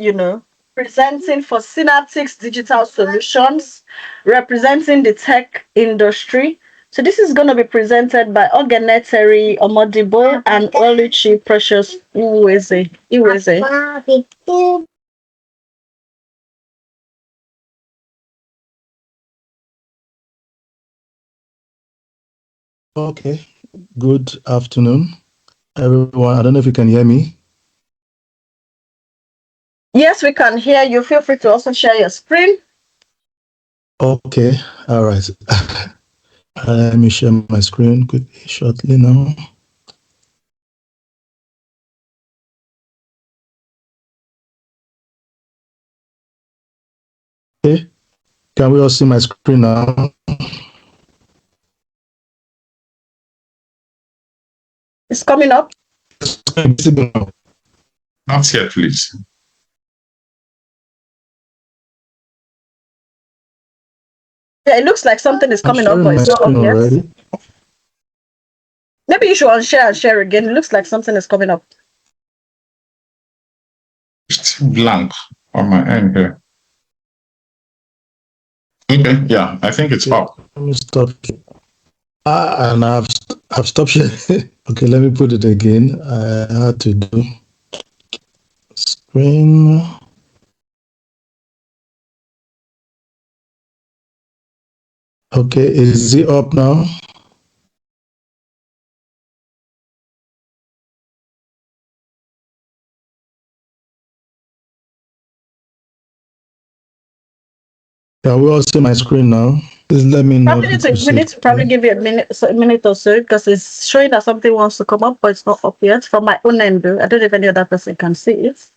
presenting for Synaptics Digital Solutions, representing the tech industry. So this is going to be presented by Ogeneteri Omodibo and Oluchi Precious Iweze. Okay, good afternoon, everyone. I don't know if you can hear me. Yes, we can hear you. Feel free to also share your screen. Okay, all right. Let me share my screen quickly, shortly now. Okay, can we all see my screen now? It's coming up. Not yet, please. Yeah, it looks like something is coming up, but it's not up yet. Already. Maybe you should unshare and share again. It looks like something is coming up. It's blank on my end here. Okay, yeah, I think it's up. Let me stop. And I've stopped sharing. Okay, let me put it again. I had to do screen. Okay, is it up now? Can we all see my screen now? Please let me know. We need to probably give you a minute or so, because it's showing that something wants to come up, but it's not up yet. From my own end, I don't know if any other person can see it.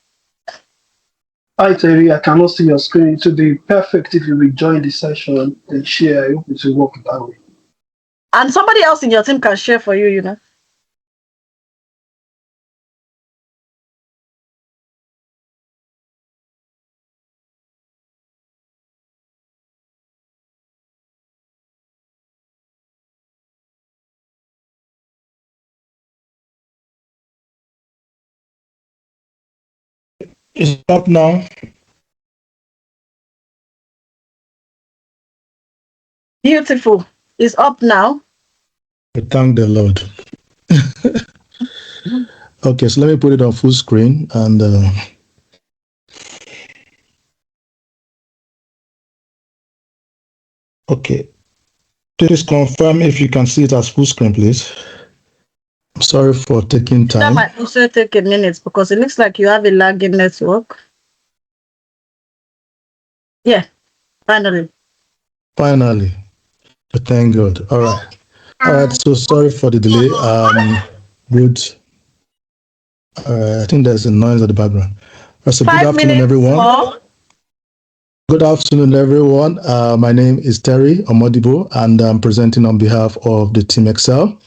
Hi Terry, I cannot see your screen. It would be perfect if you rejoin the session and share. I hope it will work that way. And somebody else in your team can share for you, It's up now. Beautiful. It's up now. Thank the Lord. Okay, so let me put it on full screen, and Okay. Please confirm if you can see it as full screen, please. I'm sorry for taking time. That might also take a minute because it looks like you have a lagging network. Yeah, finally. Finally. Thank God. All right. All right. So sorry for the delay. Good. I think there's a noise at the background. So good afternoon, everyone. More. Good afternoon, everyone. My name is Terry Omodibo, and I'm presenting on behalf of the Team Excel.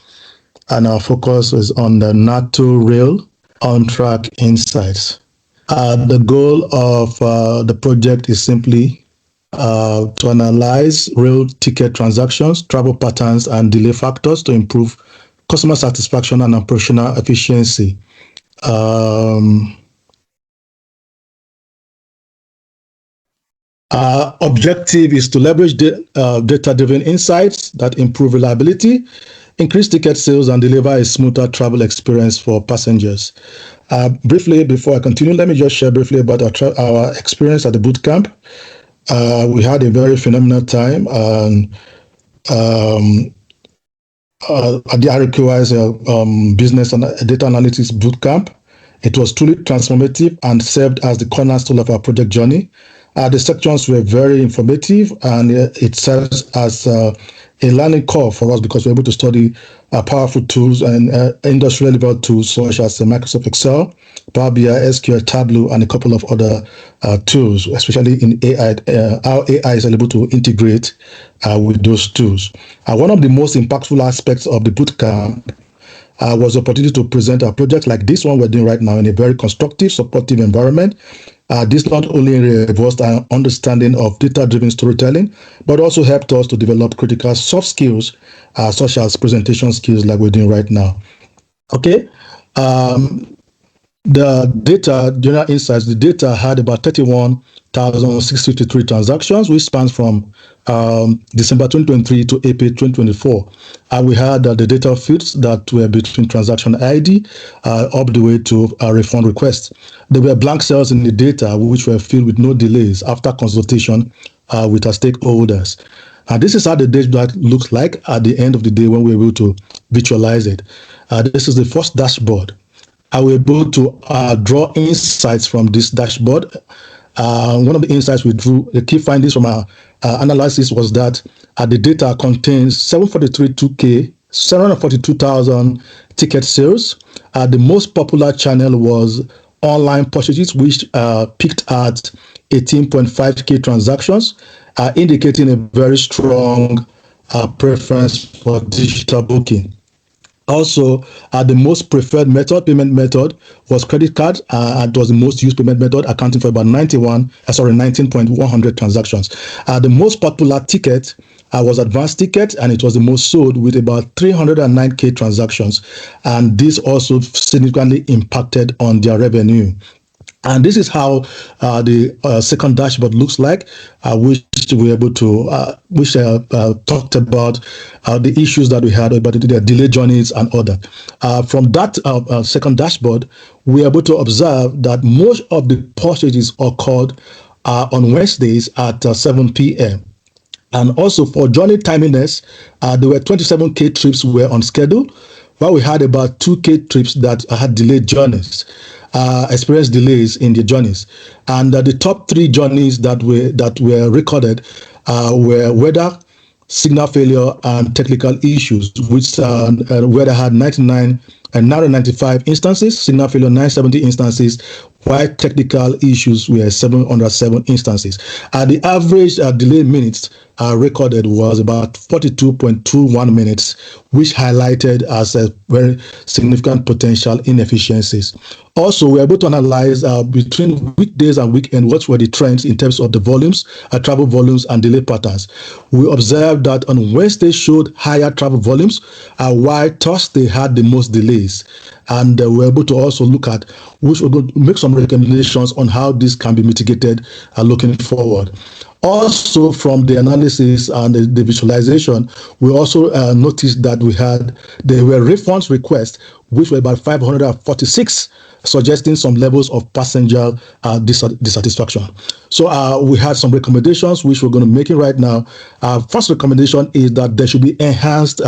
And our focus is on the NATO Rail on-track insights. The goal of the project is simply to analyze rail ticket transactions, travel patterns, and delay factors to improve customer satisfaction and operational efficiency. Our objective is to leverage data-driven insights that improve reliability, increase ticket sales, and deliver a smoother travel experience for passengers. Briefly, before I continue, let me just share briefly about our experience at the bootcamp. We had a very phenomenal time at the RQI's Business and Data Analysis Bootcamp. It was truly transformative and served as the cornerstone of our project journey. The sections were very informative, and it serves as a learning curve for us because we're able to study powerful tools and industry-relevant tools such as Microsoft Excel, Power BI, SQL, Tableau, and a couple of other tools, especially in AI, how AI is able to integrate with those tools. One of the most impactful aspects of the bootcamp was the opportunity to present a project like this one we're doing right now in a very constructive, supportive environment. This not only reinforced our understanding of data-driven storytelling, but also helped us to develop critical soft skills, such as presentation skills like we're doing right now. Okay. The data, general insights, the data had about 31,653 transactions, which spans from December 2023 to April 2024. And we had the data fields that were between transaction ID up the way to refund request. There were blank cells in the data which were filled with no delays after consultation with our stakeholders. And this is how the dashboard looks like at the end of the day when we're able to visualize it. This is the first dashboard. I was able to draw insights from this dashboard. One of the insights we drew, the key findings from our analysis was that the data contains 742,000 ticket sales. The most popular channel was online purchases, which peaked at 18.5K transactions, indicating a very strong preference for digital booking. Also, the most preferred payment method was credit card, and it was the most used payment method, accounting for about 19.100 transactions. The most popular ticket was advanced ticket, and it was the most sold with about 309K transactions. And this also significantly impacted on their revenue. And this is how the second dashboard looks like, which we were able to, talked about the issues that we had about the delay journeys and other. From that second dashboard, we were able to observe that most of the purchases occurred on Wednesdays at 7 p.m. And also for journey timeliness, there were 27K trips were on schedule, while we had about 2K trips that had delayed journeys. Experienced delays in the journeys, and the top 3 journeys that were recorded were weather, signal failure, and technical issues, which weather had 99 and 995 instances, signal failure 970 instances, while technical issues were 707 instances. The average delay minutes recorded was about 42.21 minutes, which highlighted as a very significant potential inefficiencies. Also, we were able to analyze between weekdays and weekend what were the trends in terms of the volumes, travel volumes, and delay patterns. We observed that on Wednesday showed higher travel volumes, while Thursday had the most delays. And we were able to also look at which we're going to make some recommendations on how this can be mitigated looking forward. Also, from the analysis and the visualization, we also noticed that there were refunds requests, which were about 546, suggesting some levels of passenger dissatisfaction. So we had some recommendations, which we're going to make it right now. First recommendation is that there should be enhanced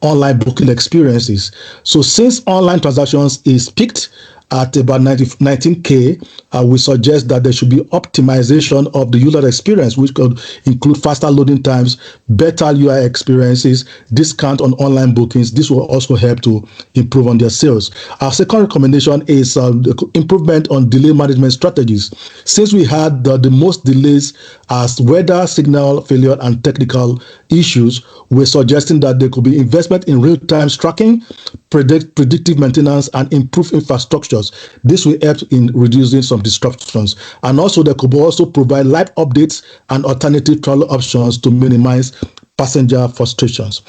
online booking experiences. So since online transactions is peaked at about 19K, we suggest that there should be optimization of the user experience, which could include faster loading times, better UI experiences, discount on online bookings. This will also help to improve on their sales. Our second recommendation is the improvement on delay management strategies. Since we had the most delays as weather, signal failure, and technical issues, we're suggesting that there could be investment in real-time tracking, predictive maintenance, and improved infrastructures. This will help in reducing some disruptions. And also, there could also provide live updates and alternative travel options to minimize passenger frustrations.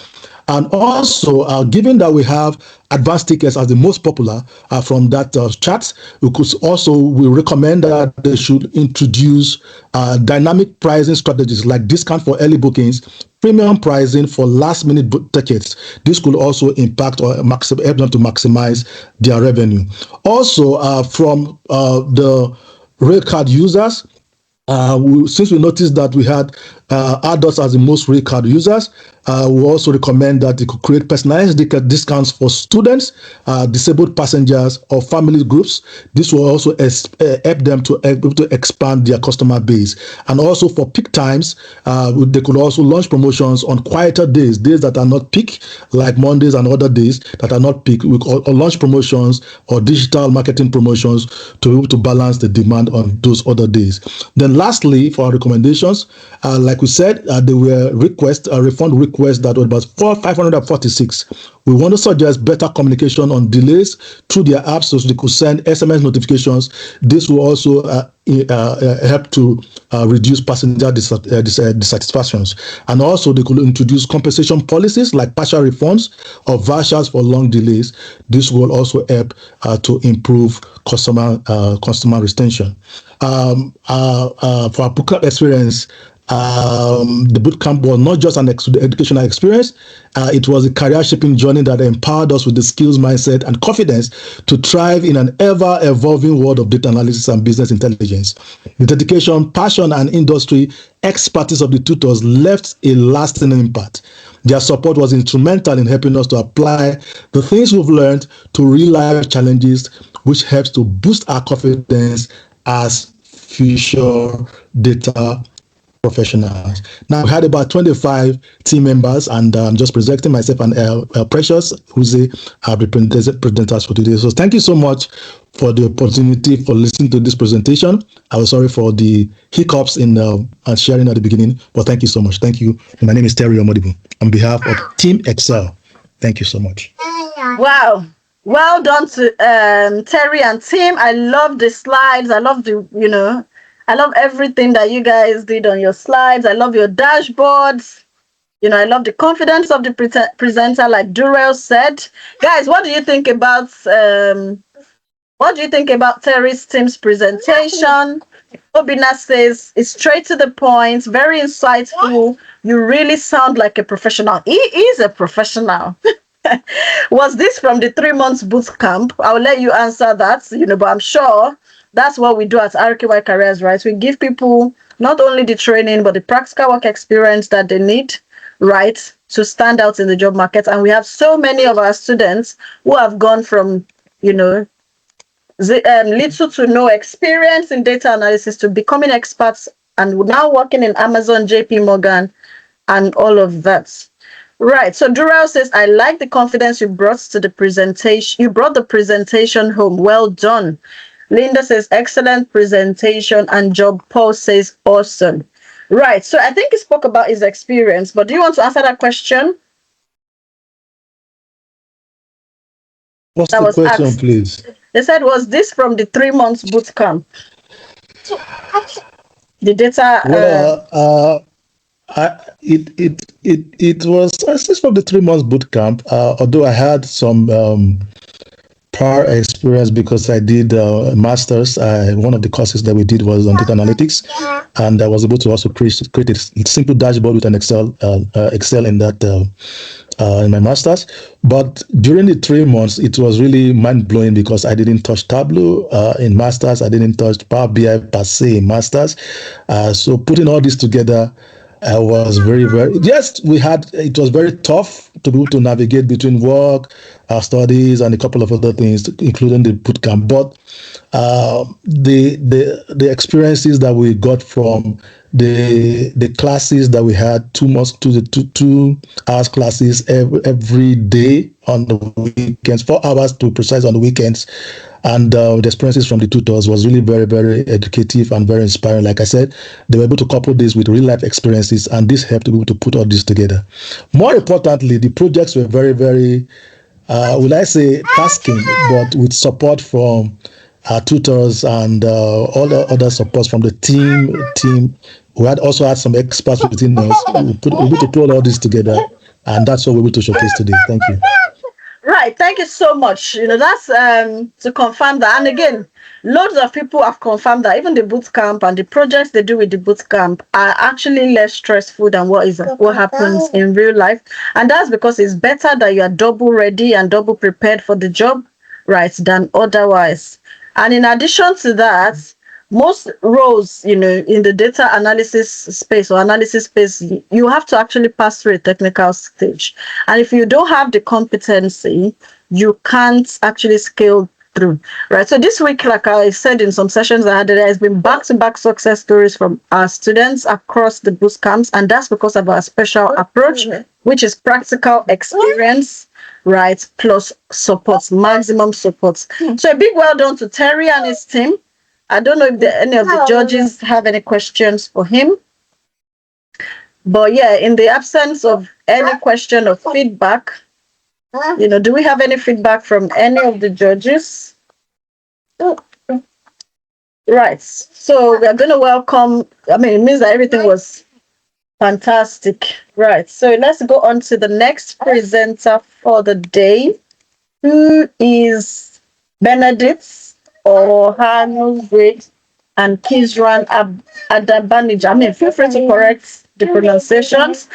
And also, given that we have advanced tickets as the most popular from that chart, we recommend that they should introduce dynamic pricing strategies like discount for early bookings, premium pricing for last-minute tickets. This could also impact or help them to maximize their revenue. Also, from the rail card users, since we noticed that we had adults as the most rail card users, we also recommend that they could create personalized discounts for students, disabled passengers, or family groups. This will also help them to able to expand their customer base. And also for peak times, they could also launch promotions on quieter days that are not peak, like Mondays and other days that are not peak. We could launch promotions or digital marketing promotions to be able to balance the demand on those other days. Then lastly, for our recommendations, like we said, there were refund requests that were about 546. We want to suggest better communication on delays through their apps so they could send SMS notifications. This will also help to reduce passenger dissatisfactions. And also, they could introduce compensation policies like partial refunds or vouchers for long delays. This will also help to improve customer retention. For our bootcamp experience, the bootcamp was not just an educational experience. It was a career-shaping journey that empowered us with the skills, mindset, and confidence to thrive in an ever-evolving world of data analysis and business intelligence. The dedication, passion, and industry expertise of the tutors left a lasting impact. Their support was instrumental in helping us to apply the things we've learned to real-life challenges, which helps to boost our confidence as future data professionals. Now, we had about 25 team members, and I'm just presenting myself and Precious, who's the presenters for today. So thank you so much for the opportunity for listening to this presentation. I was sorry for the hiccups in sharing at the beginning, but thank you so much. Thank you. My name is Terry Omodibu on behalf of Team Excel. Thank you so much. Wow. Well done to Terry and team. I love the slides. I love I love everything that you guys did on your slides. I love your dashboards. I love the confidence of the presenter, like Durrell said. Guys, what do you think about Terry's team's presentation? Obina says it's straight to the point, very insightful. You really sound like a professional. He is a professional. Was this from the 3 months boot camp? I'll let you answer that, but I'm sure that's what we do at RKY Careers, right? We give people not only the training, but the practical work experience that they need, right, to stand out in the job market. And we have so many of our students who have gone from, little to no experience in data analysis to becoming experts and now working in Amazon, JP Morgan, and all of that. Right. So Durrell says, I like the confidence you brought to the presentation. You brought the presentation home. Well done. Linda says, excellent presentation. And Job Paul says, awesome. Right. So I think he spoke about his experience, but do you want to answer that question? What's the question, asked, please? They said, was this from the 3 months boot camp? The data. Well, it was from the 3 months boot camp. Although I had some prior experience because I did a master's. One of the courses that we did was on data analytics, and I was able to also create a simple dashboard with an Excel in that in my master's. But during the 3 months, it was really mind blowing because I didn't touch Tableau in masters. I didn't touch Power BI per se in masters. So putting all this together, I was very, yes, it was very tough to be able to navigate between work, studies, and a couple of other things, including the bootcamp. But the experiences that we got from the classes that we had, 2 hours classes every day on the weekends, 4 hours to precise on the weekends, and the experiences from the tutors was really very, very educative and very inspiring. Like I said, they were able to couple this with real life experiences, and this helped to be able to put all this together. More importantly, the projects were very, very, will I say, tasking, but with support from our tutors and all the other supports from the team. We had also had some experts within us. We were able to pull all this together, and that's what we're able to showcase today. Thank you. Right, thank you so much. That's to confirm that. And again, loads of people have confirmed that even the boot camp and the projects they do with the boot camp are actually less stressful than what happens in real life. And that's because it's better that you are double ready and double prepared for the job, right, than otherwise. And in addition to that, most roles, in the data analysis space or analysis space, you have to actually pass through a technical stage. And if you don't have the competency, you can't actually scale through, right? So this week, like I said in some sessions I had, there has been back-to-back success stories from our students across the boot camps, and that's because of our special approach, which is practical experience, right, plus support, maximum support. So a big well done to Terry and his team. I don't know if any of the judges have any questions for him. But yeah, in the absence of any question or feedback, do we have any feedback from any of the judges? Right. So we are going to welcome, it means that everything was fantastic. Right. So let's go on to the next presenter for the day, who is Benedict or Hanugrid and Kizran Adabanija. Feel free to correct the pronunciations.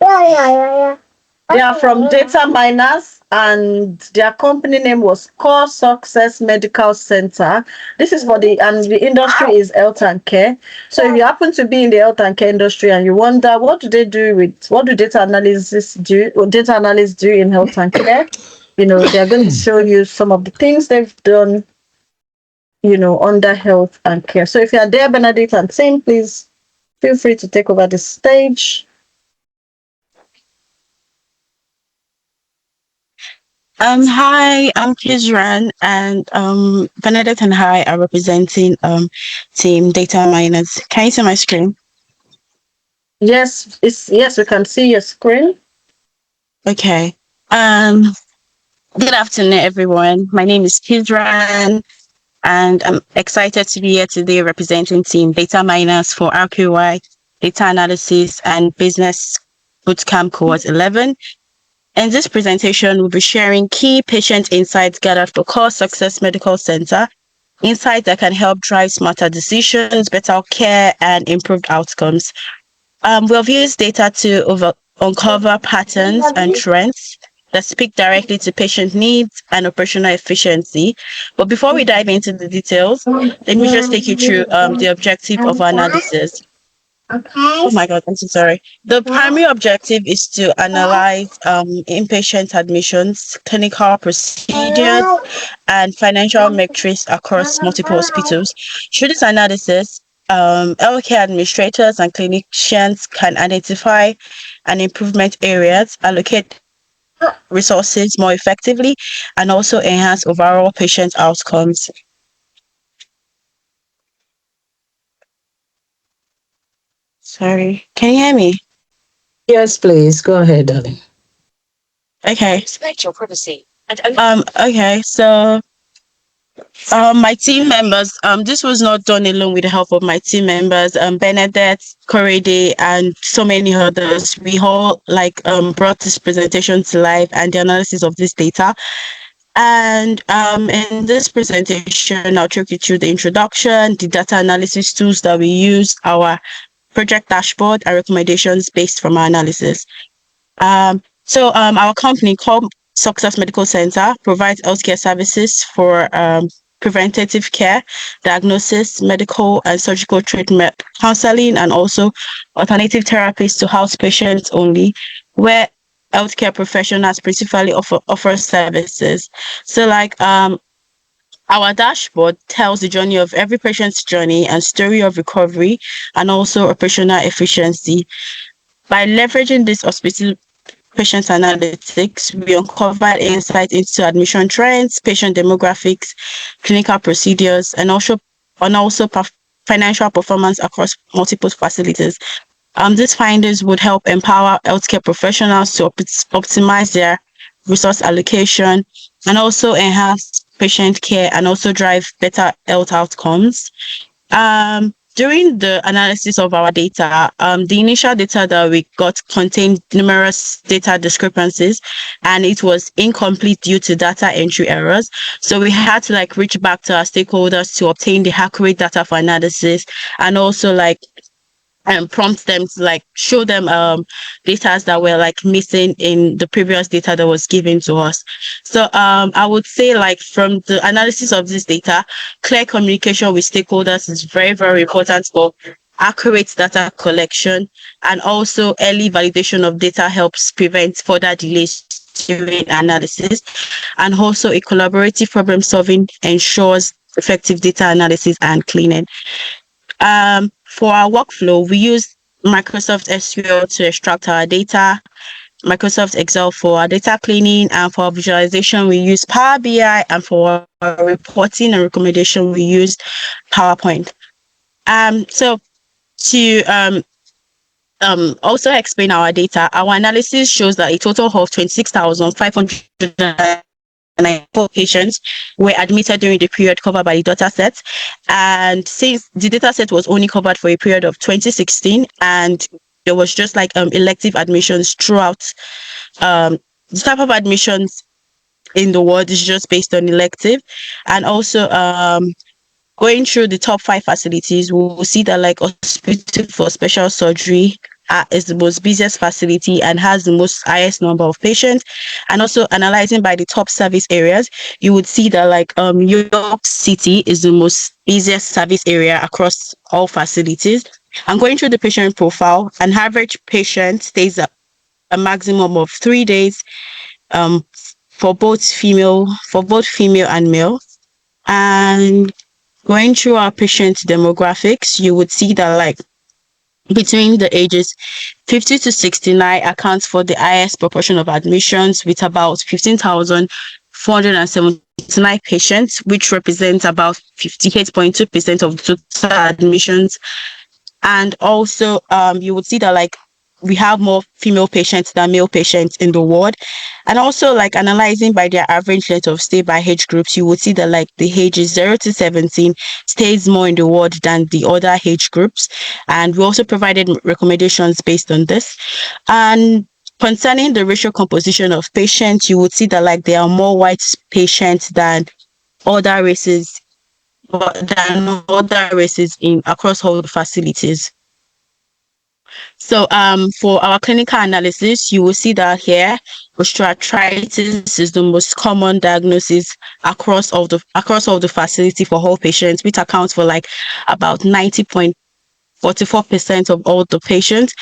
They are from Data Miners, and their company name was Core Success Medical Center. This is and the industry is health and care. So if you happen to be in the health and care industry and you wonder what do data analysts do in health and care, they're going to show you some of the things they've done under health and care. So if you're there, Benedict and team, please feel free to take over the stage. Hi, I'm Kizran, and Benedict and I are representing team Data Miners. Can you see my screen? Yes, we can see your screen. Okay. Good afternoon, everyone. My name is Kizran, and I'm excited to be here today representing team Data Miners for RQY, Data Analysis and Business Bootcamp Cohort 11. In this presentation, we'll be sharing key patient insights gathered for Core Success Medical Center, insights that can help drive smarter decisions, better care, and improved outcomes. We've used data to uncover patterns and trends that speak directly to patient needs and operational efficiency. But before we dive into the details, let me just take you through the objective of our analysis. Oh my God, I'm so sorry. The primary objective is to analyze inpatient admissions, clinical procedures, and financial metrics across multiple hospitals. Through this analysis, healthcare administrators and clinicians can identify and improvement areas, allocate resources more effectively, and also enhance overall patient outcomes. Sorry, can you hear me? Yes, please. Go ahead, darling. Okay. Respect your privacy. Okay, so my team members, this was not done alone with the help of my team members, Benedette, Korede, and so many others. We all brought this presentation to life and the analysis of this data. And in this presentation, I'll take you through the introduction, the data analysis tools that we use, our project dashboard, and recommendations based from our analysis. Our company called Success Medical Center provides healthcare services for preventative care, diagnosis, medical and surgical treatment, counseling, and also alternative therapies to house patients only, where healthcare professionals principally offer services. So our dashboard tells the journey of every patient's journey and story of recovery and also operational efficiency. By leveraging this hospital patient analytics, we uncovered insight into admission trends, patient demographics, clinical procedures, and also financial performance across multiple facilities. These findings would help empower healthcare professionals to optimize their resource allocation and also enhance patient care and also drive better health outcomes. During the analysis of our data, the initial data that we got contained numerous data discrepancies, and it was incomplete due to data entry errors. So we had to reach back to our stakeholders to obtain the accurate data for analysis, and also prompt them to show them data that were missing in the previous data that was given to us. So I would say from the analysis of this data, clear communication with stakeholders is very, very important for accurate data collection, and also early validation of data helps prevent further delays during analysis, and also a collaborative problem solving ensures effective data analysis and cleaning. For our workflow, we use Microsoft SQL to extract our data, Microsoft Excel for our data cleaning, and for our visualization, we use Power BI, and for our reporting and recommendation, we use PowerPoint. So to also explain our data, our analysis shows that a total of 26,594 patients were admitted during the period covered by the data set. And since the data set was only covered for a period of 2016, and there was just elective admissions throughout, the type of admissions in the world is just based on elective. And also going through the top 5 facilities, we will see that Hospital for Special Surgery is the most busiest facility and has the highest number of patients. And also analyzing by the top service areas, you would see that York City is the most busiest service area across all facilities. And going through the patient profile, an average patient stays a maximum of 3 days for both female and male. And going through our patient demographics, you would see that between the ages 50 to 69 accounts for the highest proportion of admissions, with about 15,479 patients, which represents about 58.2% of the total admissions. And also you would see that we have more female patients than male patients in the ward. And also analyzing by their average length of stay by age groups, you would see that the ages 0 to 17 stays more in the ward than the other age groups. And we also provided recommendations based on this. And concerning the racial composition of patients, you would see that there are more white patients than other races in across all the facilities. So for our clinical analysis, you will see that here osteoarthritis is the most common diagnosis across all the facility for all patients, which accounts for about 90.44% of all the patients.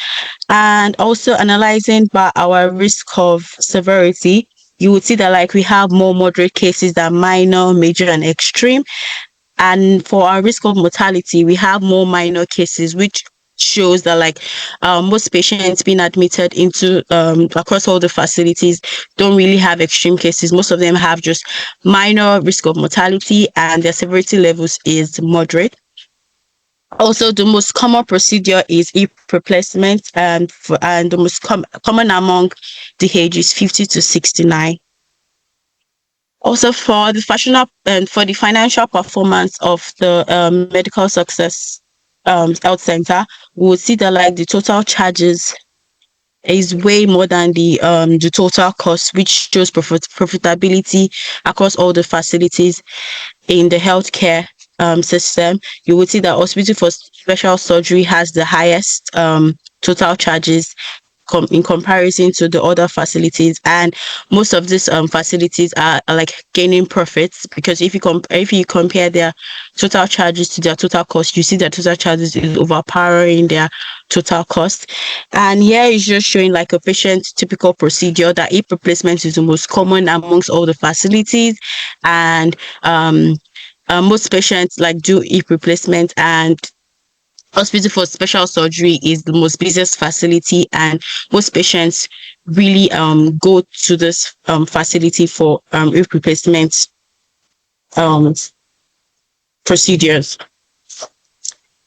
And also analyzing by our risk of severity, you would see that we have more moderate cases than minor, major, and extreme. And for our risk of mortality, we have more minor cases, which shows that most patients being admitted into across all the facilities don't really have extreme cases. Most of them have just minor risk of mortality, and their severity levels is moderate. Also, the most common procedure is hip replacement, and the most common among the ages 50 to 69. Also, for the financial performance of the medical success health center, we will see that the total charges is way more than the total cost, which shows profitability across all the facilities in the healthcare system. You would see that hospital for special surgery has the highest total charges in comparison to the other facilities, and most of these facilities are like gaining profits, because if you compare their total charges to their total cost, you see that total charges is overpowering their total cost. And here is just showing like a patient typical procedure, that hip replacement is the most common amongst all the facilities, and most patients like do hip replacement, and hospital for special surgery is the most busiest facility, and most patients really go to this facility for hip replacement um procedures.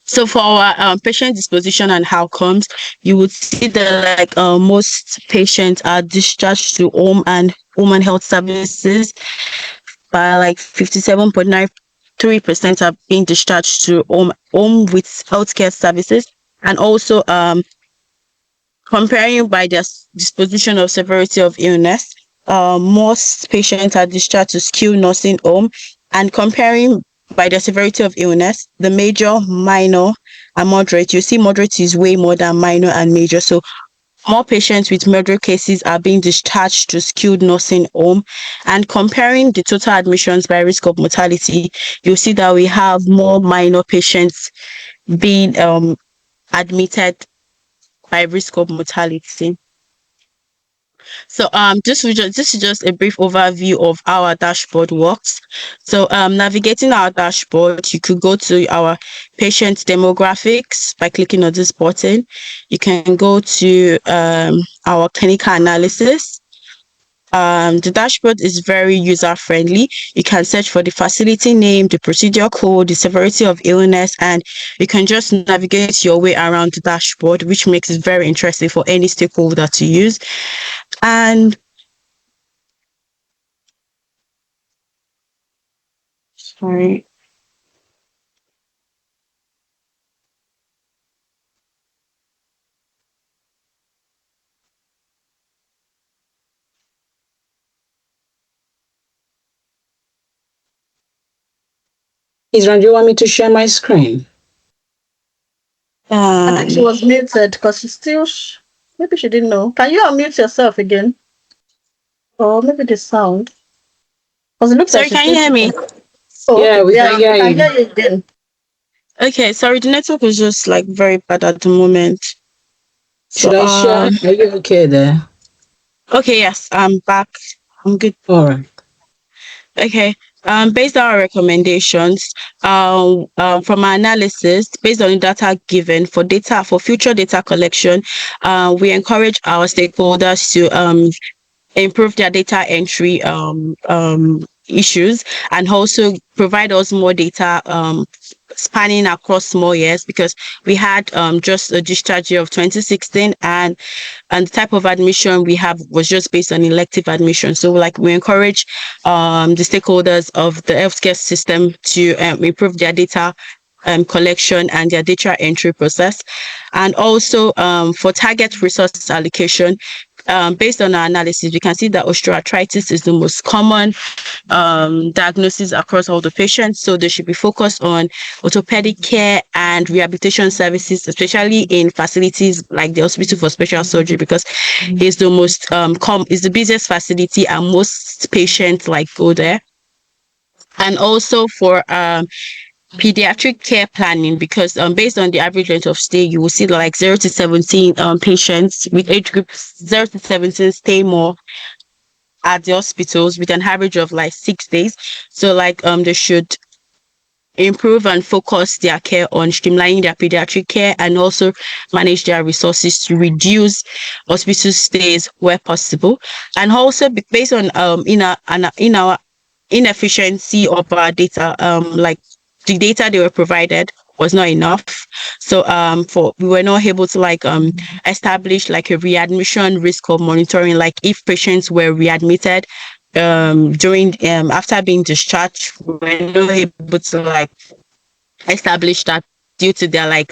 So for our patient disposition and outcomes, you would see that like most patients are discharged to home and health services. By like 57.93% are being discharged to home with healthcare services. And also comparing by their disposition of severity of illness, most patients are discharged to skilled nursing home. And comparing by the severity of illness, the major, minor, and moderate, you see moderate is way more than minor and major. So more patients with moderate cases are being discharged to skilled nursing home. And comparing the total admissions by risk of mortality, you'll see that we have more minor patients being admitted by risk of mortality. So this is just a brief overview of how our dashboard works. So navigating our dashboard, you could go to our patient demographics by clicking on this button. You can go to our clinical analysis. The dashboard is very user friendly. You can search for the facility name, the procedure code, the severity of illness, and you can just navigate your way around the dashboard, which makes it very interesting for any stakeholder to use. And sorry. Israel, do you want me to share my screen? I think she was muted because she still. Maybe she didn't know. Can you unmute yourself again? Or maybe the sound. Because it looks Sorry, like can you hear me? Oh, Yeah, we can hear can you. hear you again. Okay, sorry, the network is just like very bad at the moment. Should I share? Are you okay there? Okay, yes, I'm back. I'm good. All right. Okay. Based on our recommendations, from our analysis, based on the data given for future data collection, we encourage our stakeholders to improve their data entry issues, and also provide us more data spanning across more years, because we had just a discharge year of 2016, and the type of admission we have was just based on elective admission. So like we encourage the stakeholders of the healthcare system to improve their data collection and their data entry process. And also for target resource allocation, based on our analysis, we can see that osteoarthritis is the most common diagnosis across all the patients. So they should be focused on orthopedic care and rehabilitation services, especially in facilities like the Hospital for Special Surgery, because it's the most it's the busiest facility and most patients like go there. And also for pediatric care planning, because based on the average length of stay, you will see that like 0 to 17 patients with age groups 0 to 17 stay more at the hospitals with an average of like 6 days. So like they should improve and focus their care on streamlining their pediatric care, and also manage their resources to reduce hospital stays where possible. And also based on in our inefficiency of our data, like the data they were provided was not enough. So we were not able to like establish like a readmission risk of monitoring, like if patients were readmitted during after being discharged, we were not able to like establish that due to their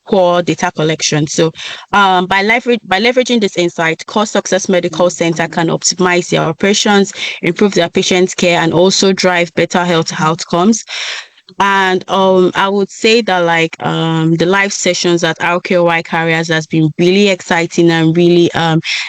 poor data collection. So by leveraging this insight, Core Success Medical Center can optimize their operations, improve their patient care, and also drive better health outcomes. And I would say that the live sessions at RKY Carriers has been really exciting and really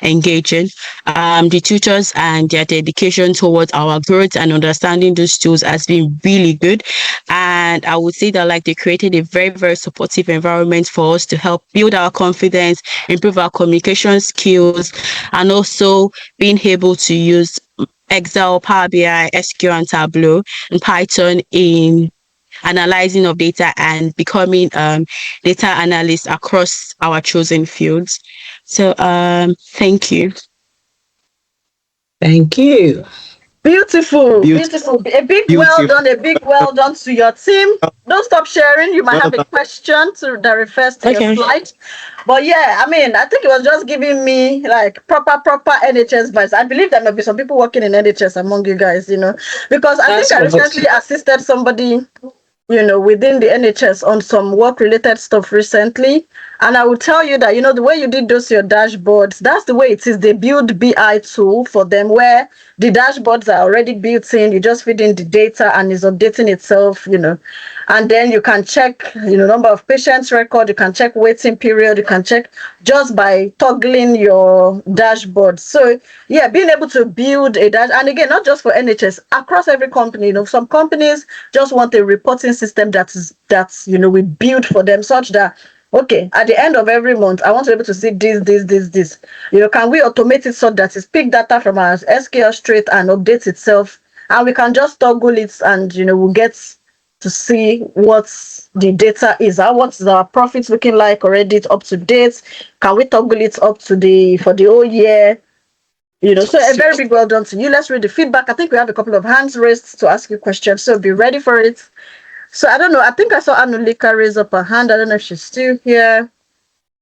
engaging. The tutors and their dedication towards our growth and understanding those tools has been really good. And I would say that they created a very, very supportive environment for us to help build our confidence, improve our communication skills, and also being able to use Excel, Power BI, SQL, and Tableau, and Python in analyzing of data and becoming data analysts across our chosen fields. So thank you. Thank you. Beautiful. A big well done to your team. Don't stop sharing. You might have a question that refers to your slide. But yeah, I mean, I think it was just giving me proper NHS vibes. I believe there may be some people working in NHS among you guys, because I think I recently assisted somebody within the NHS on some work-related stuff recently. And I will tell you that, the way you did your dashboards, that's the way it is. They build BI tool for them where the dashboards are already built in. You just feed in the data and it's updating itself, And then you can check, number of patients record. You can check waiting period. You can check just by toggling your dashboard. So yeah, being able to build a dash, and again, not just for NHS, across every company. Some companies just want a reporting system that's we build for them such that, okay, at the end of every month, I want to be able to see this. Can we automate it so that it's pick data from our SQL straight and update itself, and we can just toggle it, and we'll get to see what the data is. What's our profits looking like already up to date? Can we toggle it up to for the whole year? So a very big well done to you. Let's read the feedback. I think we have a couple of hands raised to ask you questions, so be ready for it. So I don't know. I think I saw Anulika raise up her hand. I don't know if she's still here,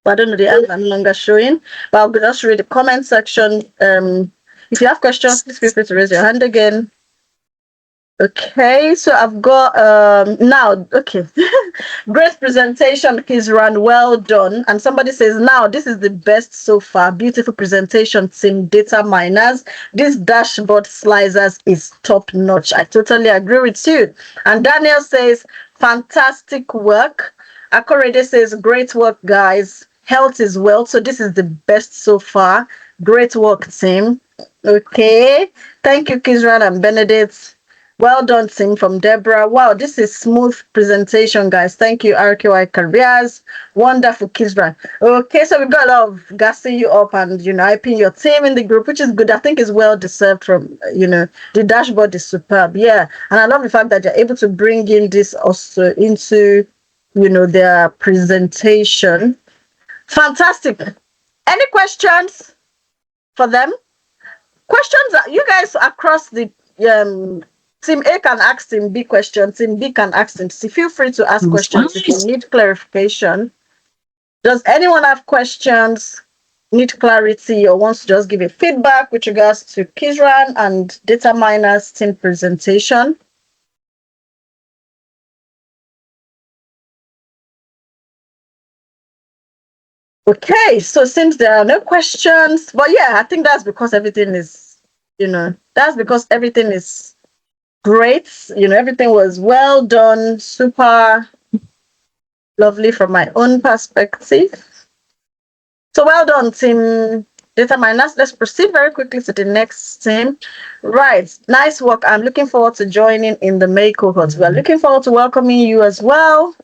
but I don't know. The hands are no longer showing. But I'll just read the comment section. If you have questions, please feel free to raise your hand again. Okay, so I've got now. Okay, great presentation, Kizran. Well done. And somebody says now this is the best so far. Beautiful presentation, team data miners. This dashboard slicers is top notch. I totally agree with you. And Daniel says fantastic work. Akorede says great work, guys. Health is wealth. So this is the best so far. Great work, team. Okay, thank you, Kizran and Benedict. Well done, team, from Deborah. Wow, this is smooth presentation, guys. Thank you, RQI Careers. Wonderful, Kizran. Okay, so we've got a lot of gassing you up and, hyping your team in the group, which is good. I think it's well deserved from, the dashboard is superb. Yeah, and I love the fact that they're able to bring in this also into, their presentation. Fantastic. Any questions for them? Questions that you guys across the Team A can ask Team B questions. Team B can ask Team C. Feel free to ask questions if you need clarification. Does anyone have questions, need clarity, or wants to just give a feedback with regards to Kizran and Data Miners team presentation? Okay, so since there are no questions, but yeah, I think that's because everything is, that's because everything is great. Everything was well done, super lovely from my own perspective. So well done, team Data Miners. Let's proceed very quickly to the next team. Right, nice work. I'm looking forward to joining in the May cohort. We're looking forward to welcoming you as well.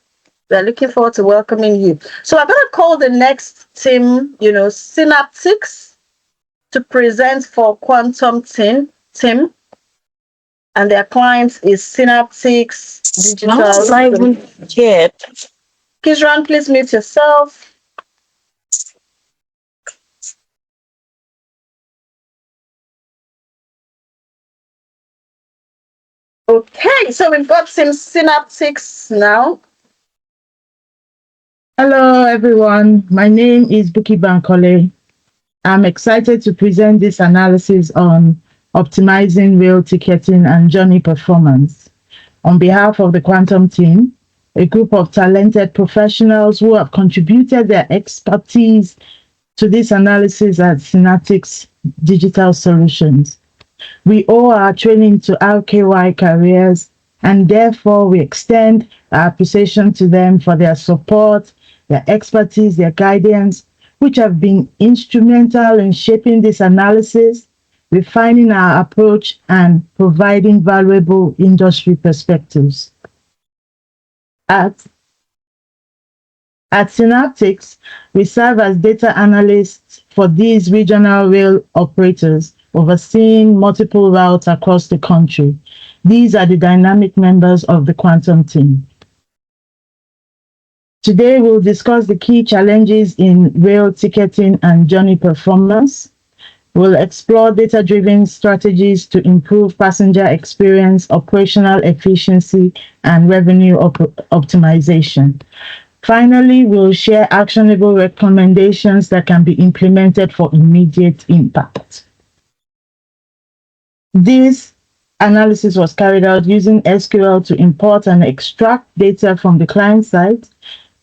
We're looking forward to welcoming you. So I'm going to call the next team, Synaptics, to present for Quantum team. And their client is Synaptics Digital. Kizran, please mute yourself. Okay, so we've got some Synaptics now. Hello, everyone. My name is Buki Bankole. I'm excited to present this analysis on optimizing rail ticketing and journey performance on behalf of the Quantum team. a group of talented professionals who have contributed their expertise to this analysis at Synaptics Digital Solutions. We owe our training to RKY Careers, and therefore we extend our appreciation to them for their support, their expertise, their guidance, which have been instrumental in shaping this analysis, refining our approach, and providing valuable industry perspectives. At Synaptics, we serve as data analysts for these regional rail operators, overseeing multiple routes across the country. These are the dynamic members of the Quantum team. Today, we'll discuss the key challenges in rail ticketing and journey performance. We'll explore data-driven strategies to improve passenger experience, operational efficiency, and revenue optimization. Finally, we'll share actionable recommendations that can be implemented for immediate impact. This analysis was carried out using SQL to import and extract data from the client side.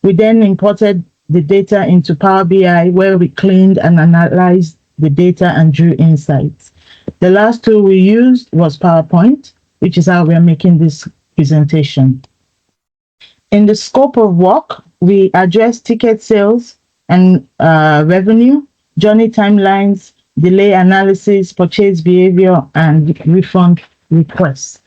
We then imported the data into Power BI, where we cleaned and analyzed the data and drew insights. The last tool we used was PowerPoint, which is how we are making this presentation. In the scope of work, we address ticket sales and revenue, journey timelines, delay analysis, purchase behavior, and refund requests.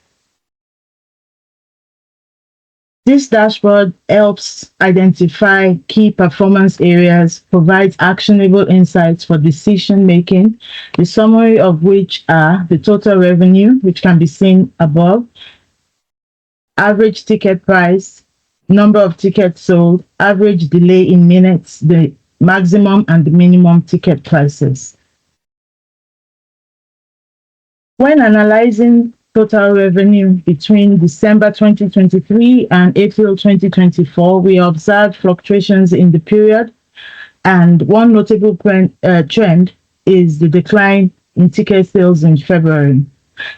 This dashboard helps identify key performance areas, provides actionable insights for decision making, the summary of which are the total revenue, which can be seen above, average ticket price, number of tickets sold, average delay in minutes, the maximum and the minimum ticket prices. When analyzing total revenue between December 2023 and April 2024, we observed fluctuations in the period, and one notable trend is the decline in ticket sales in February.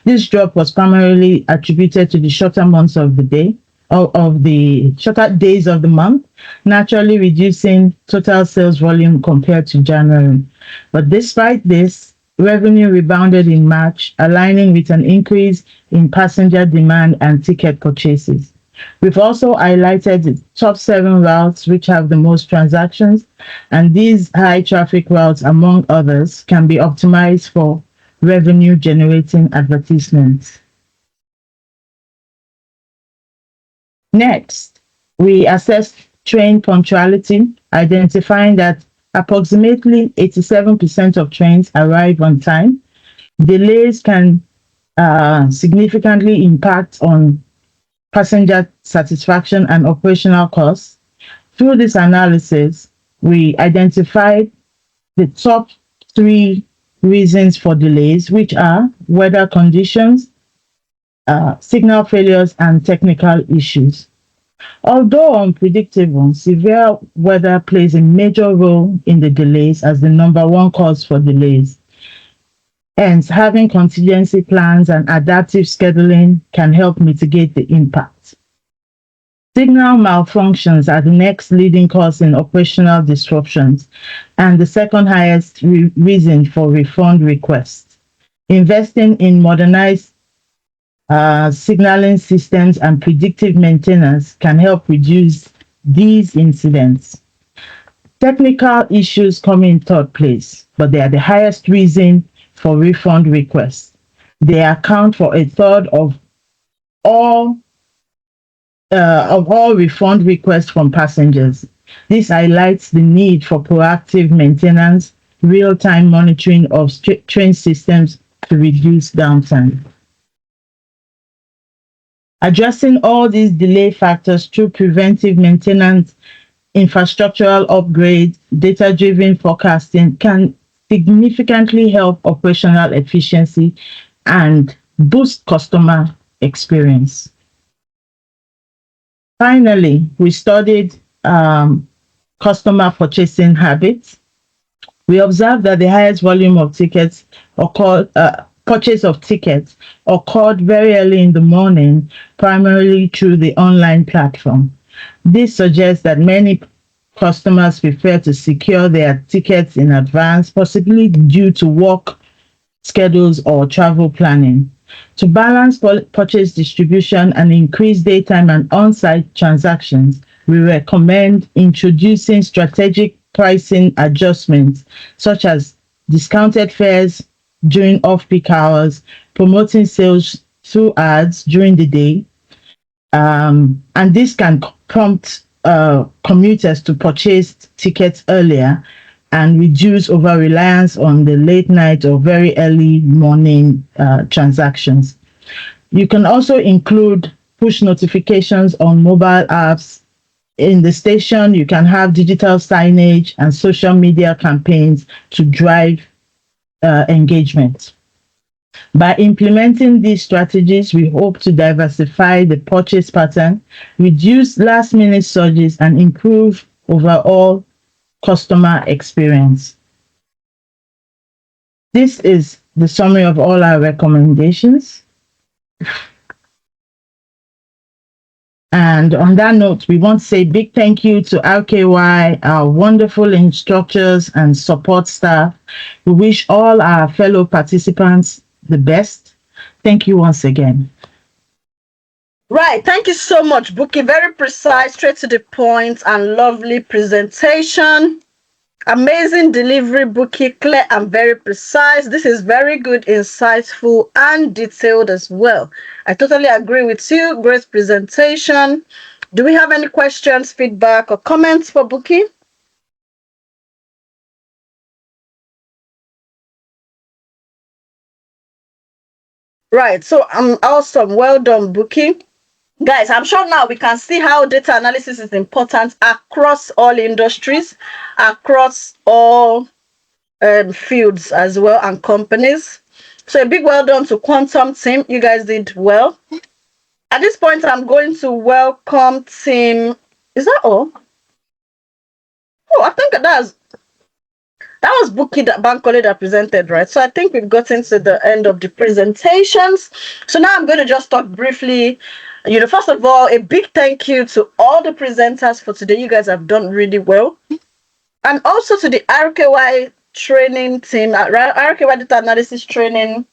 This drop was primarily attributed to the shorter months of the day, of the shorter days of the month, naturally reducing total sales volume compared to January. But despite this, revenue rebounded in March, aligning with an increase in passenger demand and ticket purchases. We've also highlighted the top 7 routes which have the most transactions, and these high traffic routes, among others, can be optimized for revenue generating advertisements. Next, we assessed train punctuality, identifying that approximately 87% of trains arrive on time. Delays can significantly impact on passenger satisfaction and operational costs. Through this analysis, we identified the top 3 reasons for delays, which are weather conditions, signal failures, and technical issues. Although unpredictable, severe weather plays a major role in the delays as the #1 cause for delays. Hence, having contingency plans and adaptive scheduling can help mitigate the impact. Signal malfunctions are the next leading cause in operational disruptions and the second highest reason for refund requests. Investing in modernized signaling systems and predictive maintenance can help reduce these incidents. Technical issues come in third place, but they are the highest reason for refund requests. They account for 1/3 of all refund requests from passengers. This highlights the need for proactive maintenance, real-time monitoring of train systems to reduce downtime. Addressing all these delay factors through preventive maintenance, infrastructural upgrades, data-driven forecasting can significantly help operational efficiency and boost customer experience. Finally, we studied customer purchasing habits. We observed that the highest volume of tickets purchase of tickets occurred very early in the morning, primarily through the online platform. This suggests that many customers prefer to secure their tickets in advance, possibly due to work schedules or travel planning. To balance purchase distribution and increase daytime and on-site transactions, we recommend introducing strategic pricing adjustments such as discounted fares during off-peak hours, promoting sales through ads during the day, and this can prompt commuters to purchase tickets earlier and reduce over reliance on the late night or very early morning transactions. You can also include push notifications on mobile apps. In the station, you can have digital signage and social media campaigns to drive engagement. By implementing these strategies, we hope to diversify the purchase pattern, reduce last-minute surges, and improve overall customer experience. This is the summary of all our recommendations. And on that note, we want to say big thank you to RKY, our wonderful instructors and support staff. We wish all our fellow participants the best. Thank you once again. Right. Thank you so much, Buki. Very precise, straight to the point, and lovely presentation. Amazing delivery, Buki. Clear and very precise. This is very good, insightful, and detailed as well. I totally agree with you. Great presentation. Do we have any questions, feedback, or comments for Buki? Right. So awesome. Well done, Buki. Guys, I'm sure now we can see how data analysis is important across all industries, across all fields as well, and companies. So a big well done to Quantum team. You guys did well. At this point, I'm going to welcome team. Is that all? Oh, I think that was Buki that Bankole that presented, right? So I think we've gotten to the end of the presentations. So now I'm going to just talk briefly. First of all, a big thank you to all the presenters for today. You guys have done really well. And also to the RKY training team, RKY Data Analysis training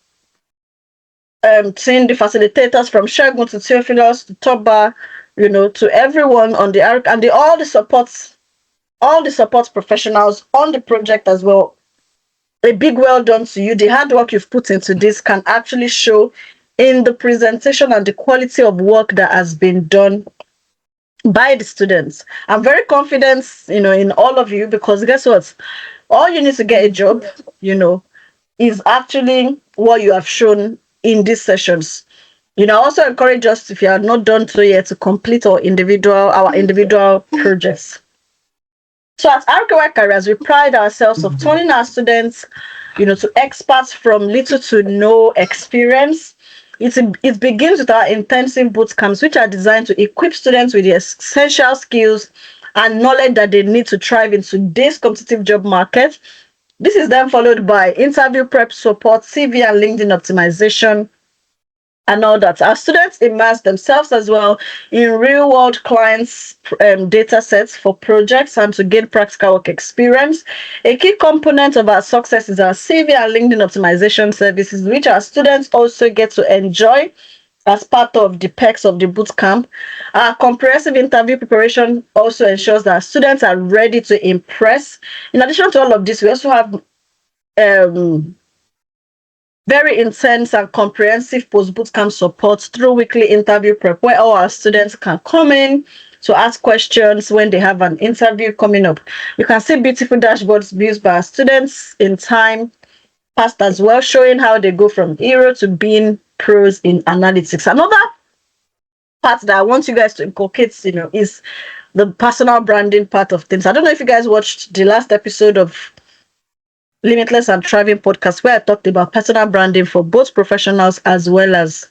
team, the facilitators from Shagun to Theophilus to Toba, to everyone on the and all the support professionals on the project as well. A big well done to you. The hard work you've put into this can actually show in the presentation and the quality of work that has been done by the students. I'm very confident, in all of you, because guess what? All you need to get a job, is actually what you have shown in these sessions. I also encourage us, if you are not done so yet, to complete our individual projects. So at RKY Careers, we pride ourselves of turning our students, to experts from little to no experience. It begins with our intensive bootcamps, which are designed to equip students with the essential skills and knowledge that they need to thrive in today's competitive job market. This is then followed by interview prep support, CV and LinkedIn optimization, and all that. Our students immerse themselves as well in real-world clients' data sets for projects and to gain practical work experience. A key component of our success is our CV and LinkedIn optimization services, which our students also get to enjoy as part of the perks of the bootcamp. Our comprehensive interview preparation also ensures that our students are ready to impress. In addition to all of this, we also have very intense and comprehensive post-bootcamp support through weekly interview prep, where all our students can come in to ask questions when they have an interview coming up. You can see beautiful dashboards built by our students in time past as well, showing how they go from hero to being pros in analytics. Another part that I want you guys to inculcate, is the personal branding part of things. I don't know if you guys watched the last episode of Limitless and Thriving podcast, where I talked about personal branding for both professionals as well as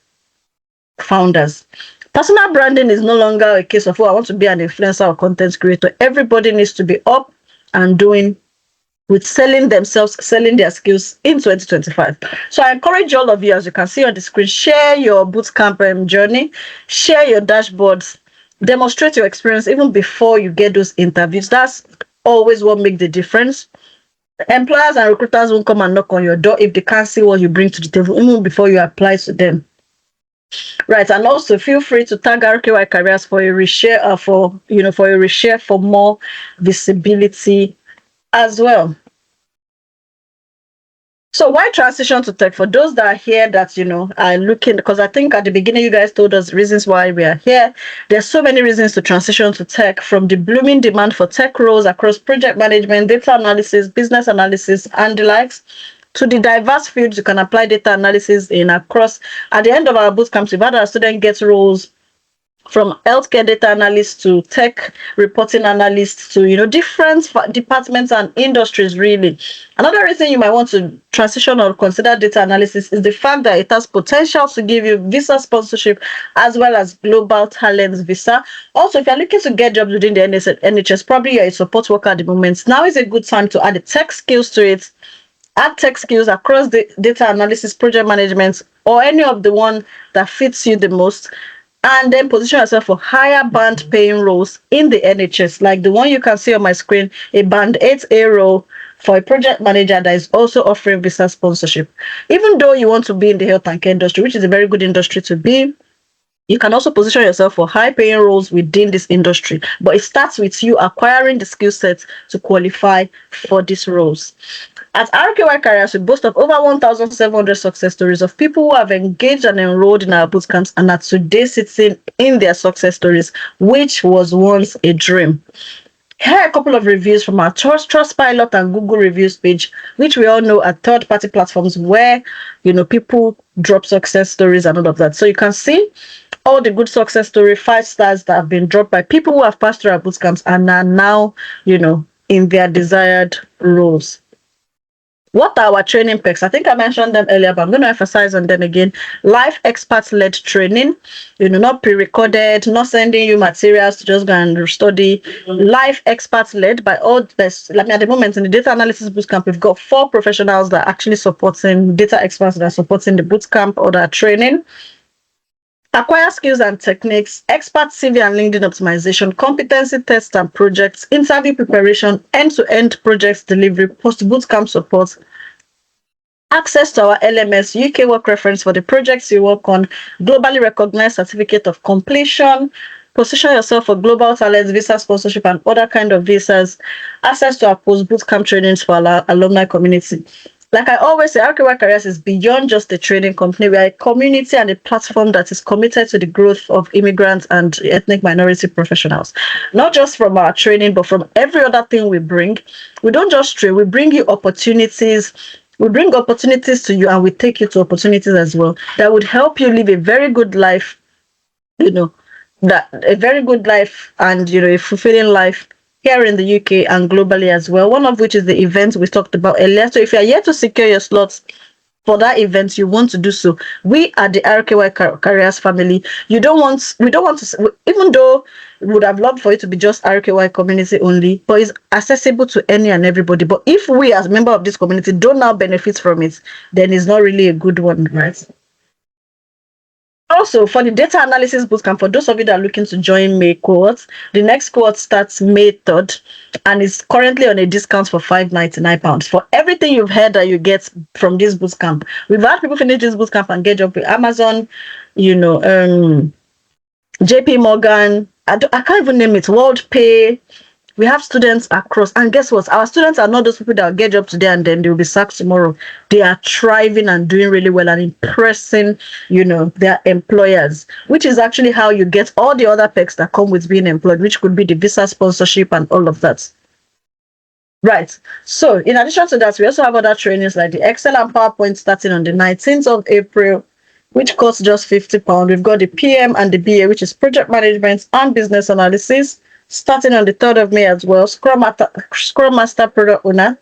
founders. Personal branding is no longer a case of, I want to be an influencer or content creator. Everybody needs to be up and doing with selling themselves, selling their skills in 2025. So I encourage all of you, as you can see on the screen, share your bootcamp journey, share your dashboards, demonstrate your experience even before you get those interviews. That's always what makes the difference. Employers and recruiters won't come and knock on your door if they can't see what you bring to the table, even before you apply to them. Right, and also feel free to tag RKY Careers for a reshare, for more visibility as well. So why transition to tech? For those that are here that, are looking, because I think at the beginning you guys told us reasons why we are here. There's so many reasons to transition to tech, from the blooming demand for tech roles across project management, data analysis, business analysis, and the likes, to the diverse fields you can apply data analysis in across. At the end of our bootcamps, we've had our students get roles from healthcare data analysts to tech reporting analysts to different departments and industries. Really, another reason you might want to transition or consider data analysis is the fact that it has potential to give you visa sponsorship as well as global talents visa. Also, if you're looking to get jobs within the NHS, probably you're a support worker at the moment, now is a good time to add the tech skills to it. Add tech skills across the data analysis, project management, or any of the one that fits you the most, and then position yourself for higher band paying roles in the NHS, like the one you can see on my screen, a band 8A role for a project manager that is also offering visa sponsorship. Even though you want to be in the health and care industry, which is a very good industry to be, you can also position yourself for high paying roles within this industry, but it starts with you acquiring the skill sets to qualify for these roles. At RKY Careers, we boast of over 1,700 success stories of people who have engaged and enrolled in our bootcamps and are today sitting in their success stories, which was once a dream. Here are a couple of reviews from our Trustpilot and Google reviews page, which we all know are third-party platforms where people drop success stories and all of that. So you can see all the good success story, 5 stars that have been dropped by people who have passed through our bootcamps and are now, in their desired roles. What are our training perks? I think I mentioned them earlier, but I'm going to emphasize on them again. Live expert-led training, not pre-recorded, not sending you materials to just go and study. Live expert-led by all best. Like at the moment in the Data Analysis Bootcamp, we've got 4 professionals that are actually supporting, data experts that are supporting the bootcamp or that training. Acquire skills and techniques, expert CV and LinkedIn optimization, competency tests and projects, interview preparation, end-to-end projects delivery, post-bootcamp support, access to our LMS, UK work reference for the projects you work on, globally recognized certificate of completion, position yourself for global talents, visa sponsorship, and other kind of visas, access to our post-bootcamp trainings for our alumni community. Like I always say, RKY Careers is beyond just a training company. We are a community and a platform that is committed to the growth of immigrants and ethnic minority professionals. Not just from our training, but from every other thing we bring. We don't just train, we bring you opportunities. We bring opportunities to you and we take you to opportunities as well that would help you live a very good life, a very good life and, a fulfilling life here in the UK and globally as well, one of which is the event we talked about earlier. So if you're here to secure your slots for that event, you want to do so. We are the RKY Careers family. We don't want to, even though we would have loved for it to be just RKY community only, but it's accessible to any and everybody. But if we as member of this community don't now benefit from it, then it's not really a good one, right? Also, for the Data Analysis Bootcamp, for those of you that are looking to join May cohort, the next cohort starts May 3rd and is currently on a discount for £599 for everything you've heard that you get from this bootcamp. We've had people finish this bootcamp and get job with Amazon, JP Morgan, I can't even name it, WorldPay. We have students across, and guess what? Our students are not those people that will get job today and then they will be sacked tomorrow. They are thriving and doing really well and impressing, their employers, which is actually how you get all the other perks that come with being employed, which could be the visa sponsorship and all of that. Right. So in addition to that, we also have other trainings like the Excel and PowerPoint starting on the 19th of April, which costs just £50. We've got the PM and the BA, which is project management and business analysis, starting on the 3rd of May as well. Scrum Master Product Owner,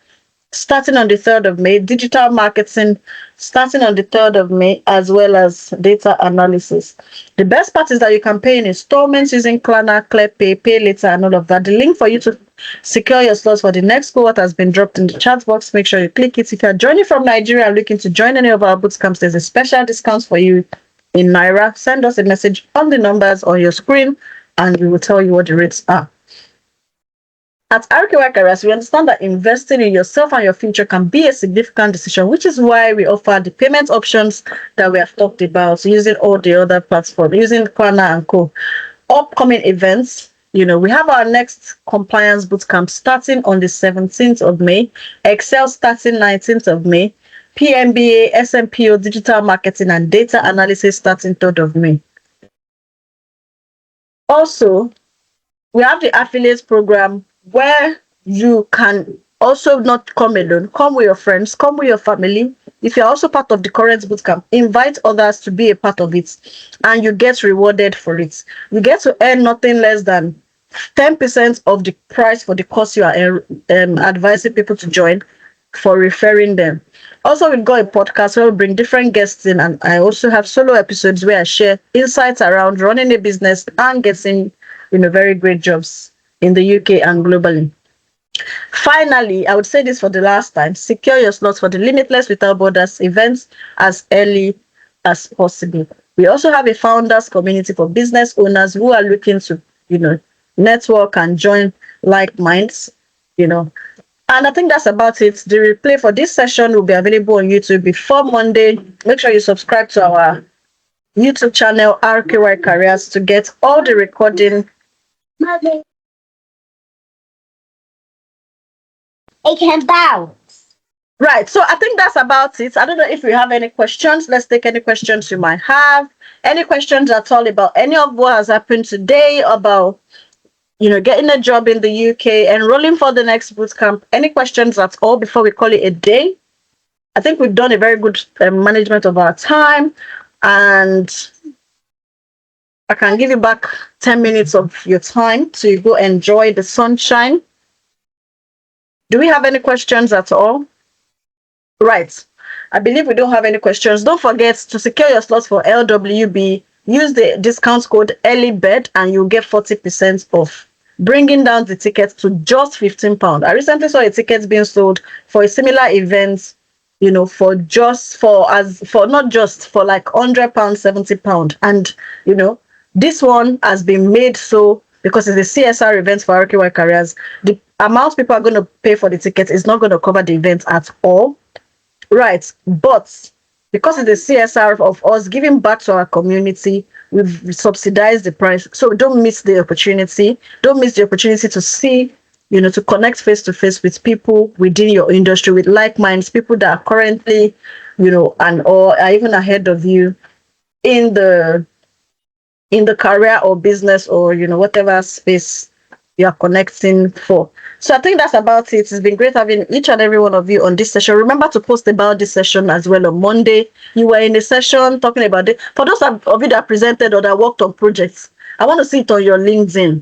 starting on the 3rd of May. Digital Marketing, starting on the 3rd of May, as well as Data Analysis. The best part is that you can pay in installments using Klarna, ClearPay, Pay Later, and all of that. The link for you to secure your slots for the next cohort has been dropped in the chat box. Make sure you click it. If you're joining from Nigeria and looking to join any of our bootcamps, there's a special discount for you in Naira. Send us a message on the numbers on your screen and we will tell you what the rates are. At RKY Careers, we understand that investing in yourself and your future can be a significant decision, which is why we offer the payment options that we have talked about, using all the other platforms, using Klarna and Co. Upcoming events, we have our next compliance bootcamp starting on the 17th of May, Excel starting 19th of May, PMBA, SMPO, digital marketing, and data analysis starting 3rd of May. Also, we have the affiliate program where you can also not come alone, come with your friends, come with your family. If you're also part of the current bootcamp, invite others to be a part of it, and you get rewarded for it. You get to earn nothing less than 10% of the price for the course you are advising people to join for referring them. Also, we've got a podcast where we bring different guests in, and I also have solo episodes where I share insights around running a business and getting very great jobs in the UK and globally. Finally, I would say this for the last time, secure your slots for the Limitless Without Borders events as early as possible. We also have a founders community for business owners who are looking to, network and join like minds, And I think that's about it. The replay for this session will be available on YouTube before Monday. Make sure you subscribe to our YouTube channel, RKY Careers, to get all the recording. It can bounce. Right, so I think that's about it. I don't know if you have any questions. Let's take any questions you might have. Any questions at all about any of what has happened today, about getting a job in the UK, enrolling for the next bootcamp. Any questions at all before we call it a day? I think we've done a very good management of our time, and I can give you back 10 minutes of your time to go enjoy the sunshine. Do we have any questions at all? Right. I believe we don't have any questions. Don't forget to secure your slots for LWB. Use the discount code EARLYBIRD and you'll get 40% off, bringing down the ticket to just £15. I recently saw a ticket being sold for a similar event, for not just for like £100, £70. And, this one has been made so because it's a CSR event for RKY Careers. The amount people are going to pay for the ticket is not going to cover the event at all. Right. But because it's a CSR of us giving back to our community, we've subsidized the price. So don't miss the opportunity. Don't miss the opportunity to see, to connect face to face with people within your industry, with like minds, people that are currently, and or are even ahead of you in the career or business or whatever space you are connecting for. So I think that's about it. It's been great having each and every one of you on this session. Remember to post about this session as well on Monday. You were in a session talking about it. For those of you that presented or that worked on projects, I want to see it on your LinkedIn.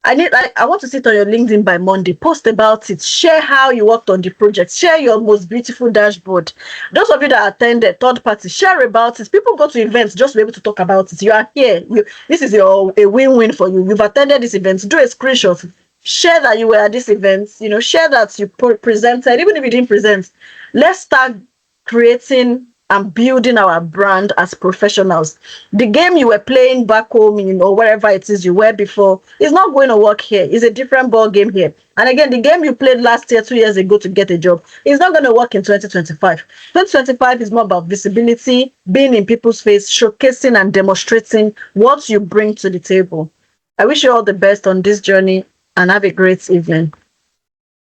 I want to see it on your LinkedIn by Monday. Post about it. Share how you worked on the project. Share your most beautiful dashboard. Those of you that attended third party, share about it. People go to events just to be able to talk about it. You are here. This is a win-win for you. You've attended this event. Do a screenshot. Share that you were at this event. Share that you presented. Even if you didn't present, let's start creating and building our brand as professionals. The game you were playing back home, wherever it is you were before, is not going to work here. It's a different ball game here. And again, the game you played last year, 2 years ago to get a job, is not going to work in 2025. 2025 is more about visibility, being in people's face, showcasing and demonstrating what you bring to the table. I wish you all the best on this journey and have a great evening.